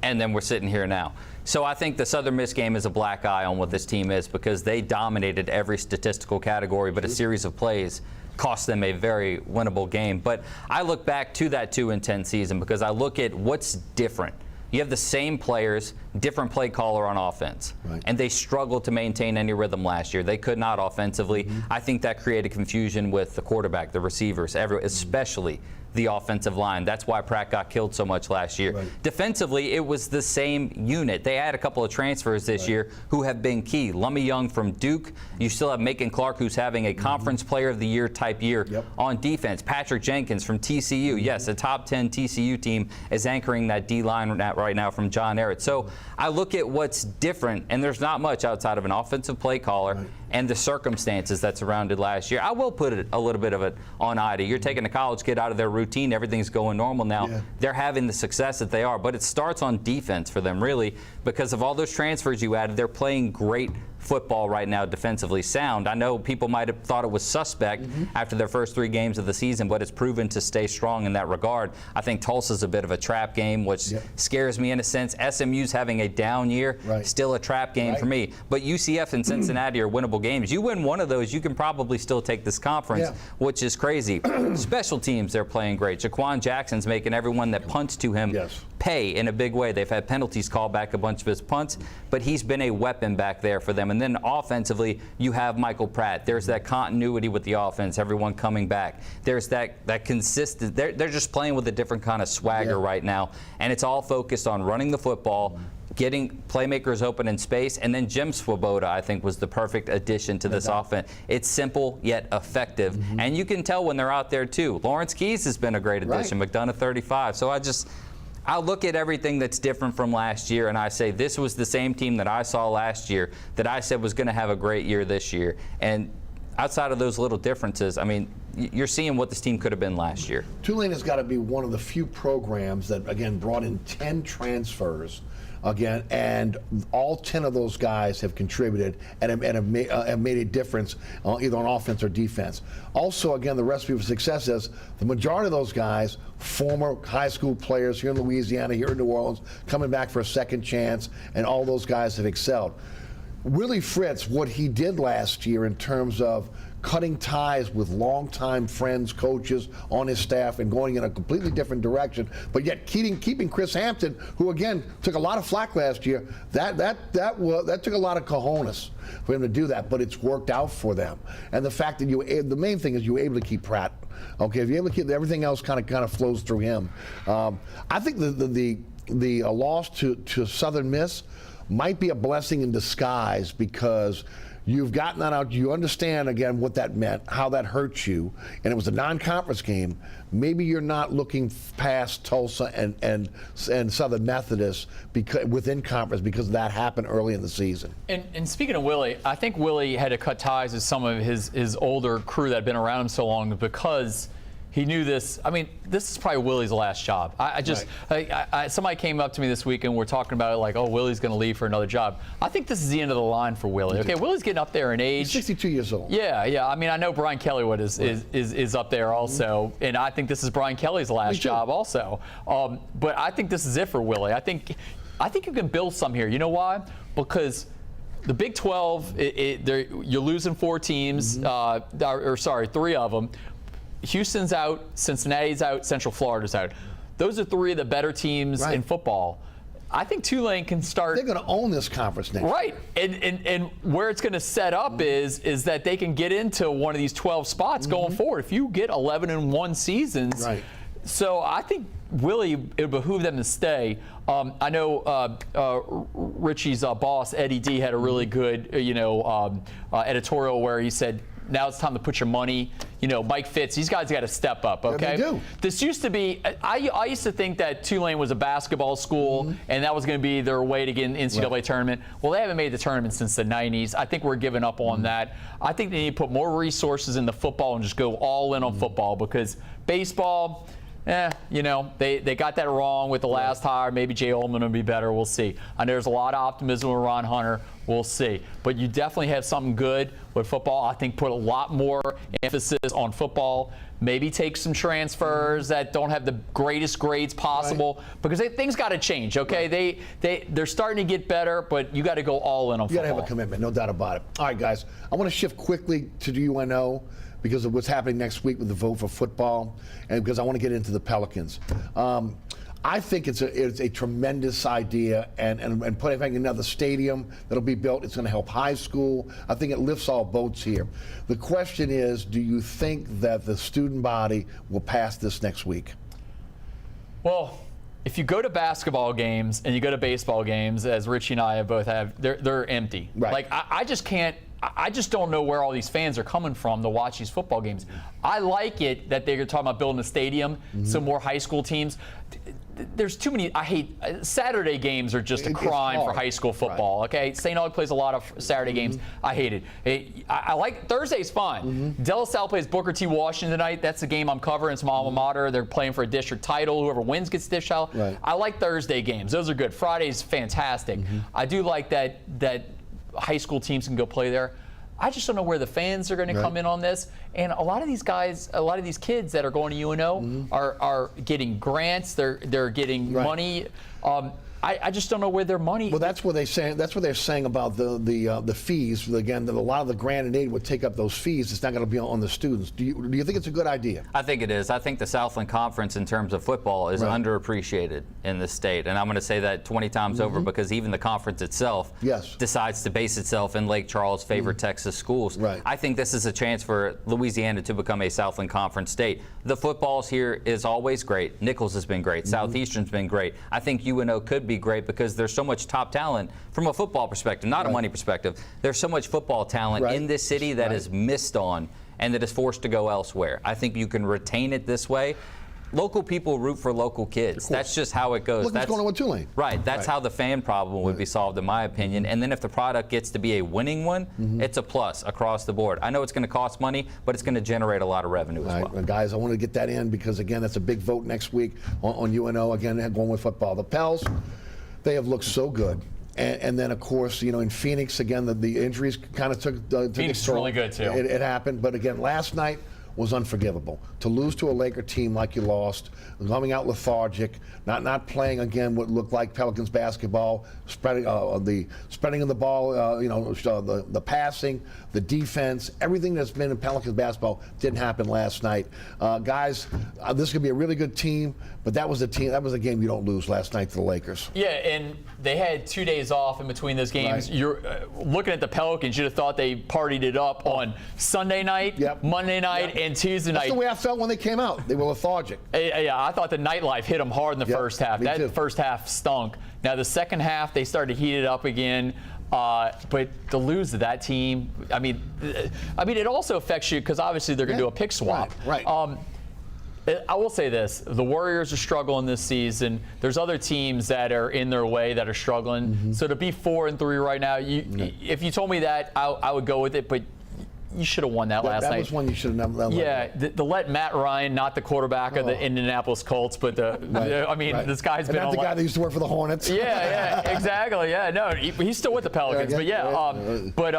And then we're sitting here now. So I think the Southern Miss game is a black eye on what this team is because they dominated every statistical category, but a series of plays cost them a very winnable game. But I look back to that 2-10 season because I look at what's different. You have the same players, different play caller on offense. And they struggled to maintain any rhythm last year. They could not offensively. I think that created confusion with the quarterback, the receivers, especially the offensive line. That's why Pratt got killed so much last year. Defensively, it was the same unit. They had a couple of transfers this year who have been key. Lummy Young from Duke. You still have Macon Clark, who's having a Conference Player of the Year type year on defense. Patrick Jenkins from TCU. Yes, a top 10 TCU team is anchoring that D-line right now from John Ehret. So I look at what's different, and there's not much outside of an offensive play caller and the circumstances that surrounded last year. I will put a little bit of it on Ida. You're taking a college kid out of their routine. Everything's going normal now. They're having the success that they are, but it starts on defense for them, really, because of all those transfers you added. They're playing great football right now, defensively sound. I know people might have thought it was suspect after their first 3 games of the season, but it's proven to stay strong in that regard. I think Tulsa's a bit of a trap game, which scares me in a sense. SMU's having a down year, still a trap game for me. But UCF and Cincinnati are winnable games. You win one of those, you can probably still take this conference, which is crazy. Special teams, they're playing great. Jaquan Jackson's making everyone that punts to him pay in a big way. They've had penalties call back a bunch of his punts, but he's been a weapon back there for them. And then offensively, you have Michael Pratt. There's that continuity with the offense, everyone coming back. There's that consistent, they're just playing with a different kind of swagger right now. And it's all focused on running the football, getting playmakers open in space, and then Jim Swoboda, I think, was the perfect addition to this offense. It's simple yet effective, and you can tell when they're out there too. Lawrence Keys has been a great addition, McDonough 35. So I look at everything that's different from last year, and I say this was the same team that I saw last year that I said was going to have a great year this year. And outside of those little differences, I mean, you're seeing what this team could have been last year. Tulane has got to be one of the few programs that, again, brought in 10 transfers. Again, and all 10 of those guys have contributed and have made a difference either on offense or defense. Also, again, the recipe for success is the majority of those guys, former high school players here in Louisiana, here in New Orleans, coming back for a second chance, and all those guys have excelled. Willie Fritz, what he did last year in terms of cutting ties with longtime friends, coaches on his staff, and going in a completely different direction, but yet keeping Chris Hampton, who again took a lot of flack last year. That took a lot of cojones for him to do that, but it's worked out for them. And the fact that the main thing is you were able to keep Pratt. Okay, if you're able to keep everything else, kind of flows through him. I think the loss to Southern Miss might be a blessing in disguise because you've gotten that out. You understand, again, what that meant, how that hurt you, and it was a non-conference game. Maybe you're not looking past Tulsa and Southern Methodist within conference because that happened early in the season. And speaking of Willie, I think Willie had to cut ties with some of his older crew that had been around him so long because he knew this. I mean, this is probably Willie's last job. Somebody came up to me this week and we're talking about it like, oh, Willie's going to leave for another job. I think this is the end of the line for Willie. Okay, Willie's getting up there in age. He's 62 years old. Yeah. I mean, I know Brian Kellywood is up there also, and I think this is Brian Kelly's last job also. But I think this is it for Willie. I think I think you can build some here. You know why? Because the Big 12, you're losing 4 teams, or 3 of them. Houston's out, Cincinnati's out, Central Florida's out. Those are 3 of the better teams in football. I think Tulane can start. They're going to own this conference next year. Right, and where it's going to set up is that they can get into one of these 12 spots going forward. If you get 11-1 seasons, so I think really it would behoove them to stay. I know Richie's boss Eddie D had a really good editorial where he said, now it's time to put your money. Mike Fitz, these guys got to step up, okay? Yeah, they do. This used to be, I used to think that Tulane was a basketball school, and that was going to be their way to get in the NCAA tournament. Well, they haven't made the tournament since the 90s. I think we're giving up on that. I think they need to put more resources into football and just go all in on football, because baseball, they got that wrong with the last hire. Maybe Jay Ullman will be better. We'll see. I know there's a lot of optimism with Ron Hunter. We'll see. But you definitely have something good with football. I think put a lot more emphasis on football. Maybe take some transfers that don't have the greatest grades possible, because things got to change, okay? They're starting to get better, but you got to go all in on football. You got to have a commitment, no doubt about it. All right, guys, I want to shift quickly to the UNO because of what's happening next week with the vote for football, and because I want to get into the Pelicans. I think it's a tremendous idea, and putting another stadium that'll be built, it's going to help high school. I think it lifts all boats here. The question is, do you think that the student body will pass this next week? Well, if you go to basketball games and you go to baseball games, as Richie and I both have, they're empty. Right. Like, I just can't. I just don't know where all these fans are coming from to watch these football games. I like it that they're talking about building a stadium, some more high school teams. There's too many. I hate Saturday games are just a crime for high school football. Okay, St. Aug plays a lot of Saturday games. I hate it. I like Thursday's fine. De La Salle plays Booker T. Washington tonight. That's the game I'm covering. It's my alma mater. They're playing for a district title. Whoever wins gets district title. Right. I like Thursday games. Those are good. Friday's fantastic. I do like that high school teams can go play there. I just don't know where the fans are going to come in on this. And a lot of these guys, a lot of these kids that are going to UNO are getting grants. They're getting money. I just don't know where their money. Well, that's what they're saying about the fees. Again, that a lot of the grant and aid would take up those fees. It's not going to be on the students. Do you think it's a good idea? I think it is. I think the Southland Conference, in terms of football, is underappreciated in the state, and I'm going to say that 20 times over, because even the conference itself decides to base itself in Lake Charles' favorite Texas schools. Right. I think this is a chance for Louisiana to become a Southland Conference state. The footballs here is always great. Nichols has been great. Southeastern's been great. I think UNO could be great because there's so much top talent from a football perspective, not a money perspective. There's so much football talent in this city that is missed on and that is forced to go elsewhere. I think you can retain it this way. Local people root for local kids. That's just how it goes. Look what's going on with Tulane. Right. That's how the fan problem would be solved, in my opinion. And then if the product gets to be a winning one, it's a plus across the board. I know it's going to cost money, but it's going to generate a lot of revenue as well. Guys, I want to get that in because, again, that's a big vote next week on UNO. Again, going with football. The Pels, they have looked so good. And then, of course, in Phoenix, again, the injuries kind of took Phoenix is really good, too. It happened. But, again, last night was unforgivable. To lose to a Laker team like you lost, coming out lethargic, not playing again what looked like Pelicans basketball, spreading of the ball, the passing, the defense, everything that's been in Pelicans basketball didn't happen last night. Guys, this could be a really good team, but that was a game you don't lose last night to the Lakers. Yeah, and they had 2 days off in between those games. Right. You're looking at the Pelicans, you'd have thought they partied it up on Sunday night, Monday night, and Tuesday night. That's the way I felt when they came out. They were lethargic. Yeah, I thought the nightlife hit them hard in the first half. That first half stunk. Now the second half, they started to heat it up again. But to lose to that team, I mean, it also affects you because obviously they're going to do a pick swap. Right. I will say this: the Warriors are struggling this season. There's other teams that are in their way that are struggling. So to be 4-3 right now, if you told me that, I would go with it. But you should have won that last night. That was one you should have done. Yeah, to let Matt Ryan, not the quarterback of the Indianapolis Colts, but this guy's been not the guy that used to work for the Hornets. Yeah, exactly. Yeah, no, he's still with the Pelicans, but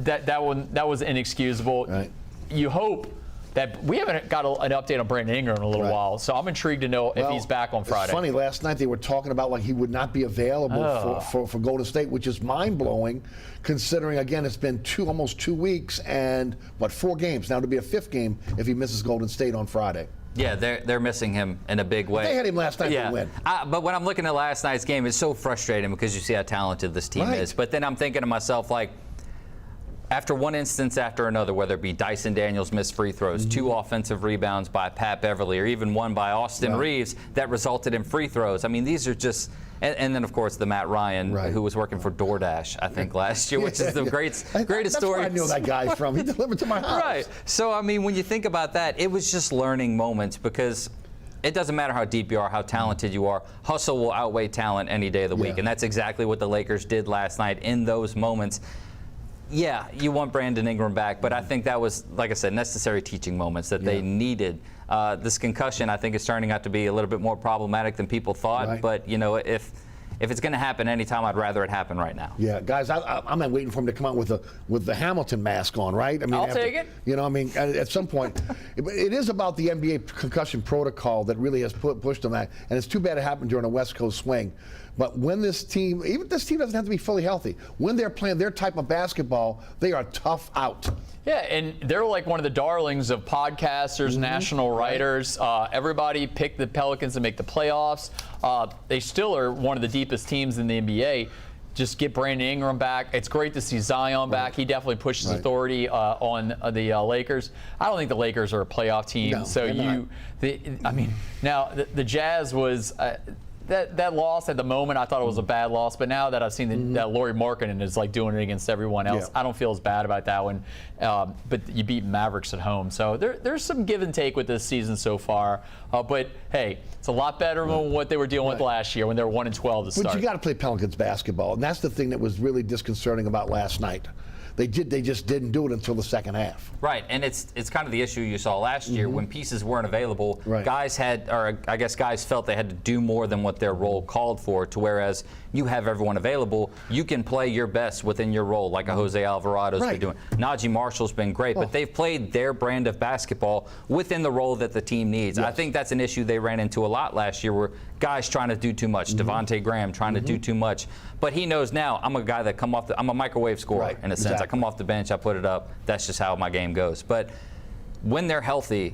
that was inexcusable. Right. You hope that we haven't got an update on Brandon Ingram in a little while, so I'm intrigued to know if he's back on Friday. It's funny, last night they were talking about like he would not be available for Golden State, which is mind-blowing considering, again, it's been almost 2 weeks and, 4 games. Now to be a 5th game if he misses Golden State on Friday. Yeah, they're missing him in a big way. They had him last night to win. But when I'm looking at last night's game, it's so frustrating because you see how talented this team is. But then I'm thinking to myself, like, after one instance after another, whether it be Dyson Daniels missed free throws, 2 offensive rebounds by Pat Beverly, or even one by Austin Reeves that resulted in free throws. I mean, these are just, and then of course the Matt Ryan who was working for DoorDash, I think last year, which is the greatest story. That's where I knew that guy from. He delivered to my house. Right. So I mean, when you think about that, it was just learning moments because it doesn't matter how deep you are, how talented you are. Hustle will outweigh talent any day of the week, and that's exactly what the Lakers did last night in those moments. Yeah, you want Brandon Ingram back, but I think that was, like I said, necessary teaching moments that they needed. This concussion, I think, is turning out to be a little bit more problematic than people thought. But, you know, if it's going to happen anytime, I'd rather it happen right now. Yeah, guys, I'm not waiting for him to come out with the Hamilton mask on, right? I mean, I'll take it. You know, I mean, at some point, it is about the NBA concussion protocol that really has pushed them that, and it's too bad it happened during a West Coast swing. But when this team, even this team doesn't have to be fully healthy. When they're playing their type of basketball, they are tough out. Yeah, and they're like one of the darlings of podcasters, national writers. Everybody picked the Pelicans to make the playoffs. They still are one of the deepest teams in the NBA. Just get Brandon Ingram back. It's great to see Zion back. He definitely pushes authority on the Lakers. I don't think the Lakers are a playoff team. No, so I mean, now the Jazz was. That loss at the moment, I thought it was a bad loss. But now that I've seen that Lauri Markkanen is like doing it against everyone else, I don't feel as bad about that one. But you beat Mavericks at home, so there's some give and take with this season so far. But hey, it's a lot better than what they were dealing with last year when they were 1-12 to start. But you got to play Pelicans basketball, and that's the thing that was really disconcerting about last night. They just didn't do it until the second half. Right, and it's kind of the issue you saw last year when pieces weren't available. Guys guys felt they had to do more than what their role called for. To whereas you have everyone available, you can play your best within your role, like a Jose Alvarado's been doing. Najee Marshall's been great, but they've played their brand of basketball within the role that the team needs. I think that's an issue they ran into a lot last year, where guys trying to do too much. Devontae Graham trying to do too much, but he knows now I'm a guy that I'm a microwave scorer in a sense. I come off the bench, I put it up. That's just how my game goes. But when they're healthy,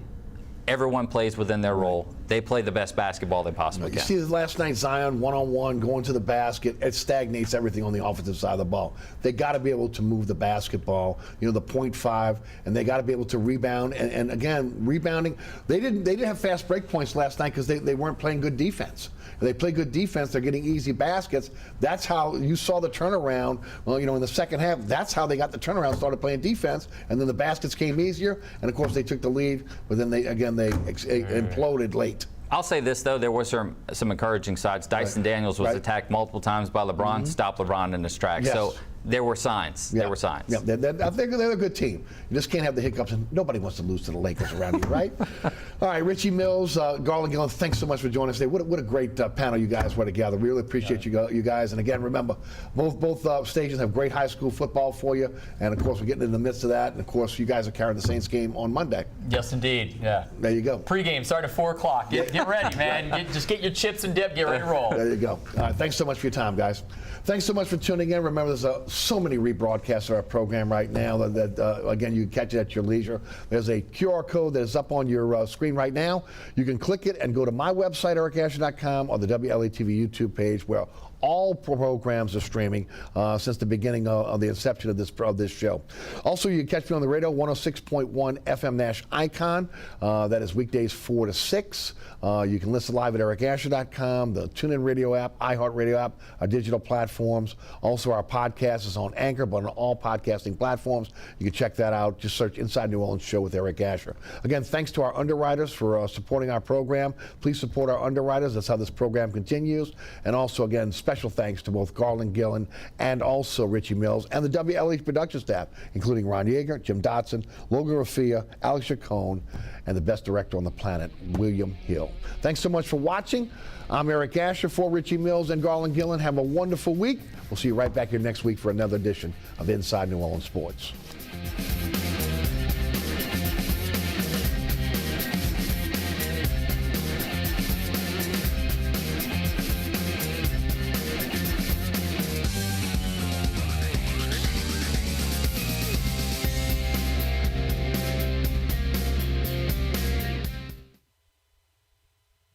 everyone plays within their role. They play the best basketball they possibly can. You see last night, Zion one-on-one going to the basket. It stagnates everything on the offensive side of the ball. They got to be able to move the basketball, the 0.5, and they got to be able to rebound. And again, rebounding. They didn't have fast break points last night because they weren't playing good defense. If they play good defense, they're getting easy baskets. That's how you saw the turnaround. Well, in the second half, that's how they got the turnaround. Started playing defense, and then the baskets came easier. And of course, they took the lead, but then they imploded late. I'll say this, though. There were some encouraging sides. Dyson Daniels was attacked multiple times by LeBron, stopped LeBron in his tracks. So there were signs. There were signs. Yeah, I think they're a good team. You just can't have the hiccups, and nobody wants to lose to the Lakers around here, right? All right, Richie Mills, Garland, Gillen, thanks so much for joining us today. What a great panel you guys were together. Really appreciate you guys. And again, remember, both stations have great high school football for you. And of course, we're getting in the midst of that. And of course, you guys are carrying the Saints game on Monday. Yes, indeed. Yeah. There you go. Pre-game starting at 4 o'clock. Get ready, man. Just get your chips and dip. Get ready to roll. There you go. All right. Thanks so much for your time, guys. Thanks so much for tuning in. Remember, there's so many rebroadcasts of our program right now that again, you can catch it at your leisure. There's a QR code that is up on your screen right now. You can click it and go to my website, ericasher.com, or the WLAE-TV YouTube page, where all programs are streaming since the beginning of the inception of this show. Also, you can catch me on the radio, 106.1 FM Nash Icon. That is weekdays 4 to 6. You can listen live at ericasher.com, the TuneIn Radio app, iHeartRadio app, our digital platforms. Also, our podcast is on Anchor, but on all podcasting platforms. You can check that out. Just search Inside New Orleans Show with Eric Asher. Again, thanks to our underwriters for supporting our program. Please support our underwriters. That's how this program continues. And also, again, special thanks to both Garland, Gillen, and also Richie Mills, and the WLAE production staff, including Ron Yeager, Jim Dotson, Logan Rafia, Alex Chacon, and the best director on the planet, William Hill. Thanks so much for watching. I'm Eric Asher for Richie Mills and Garland Gillen. Have a wonderful week. We'll see you right back here next week for another edition of Inside New Orleans Sports.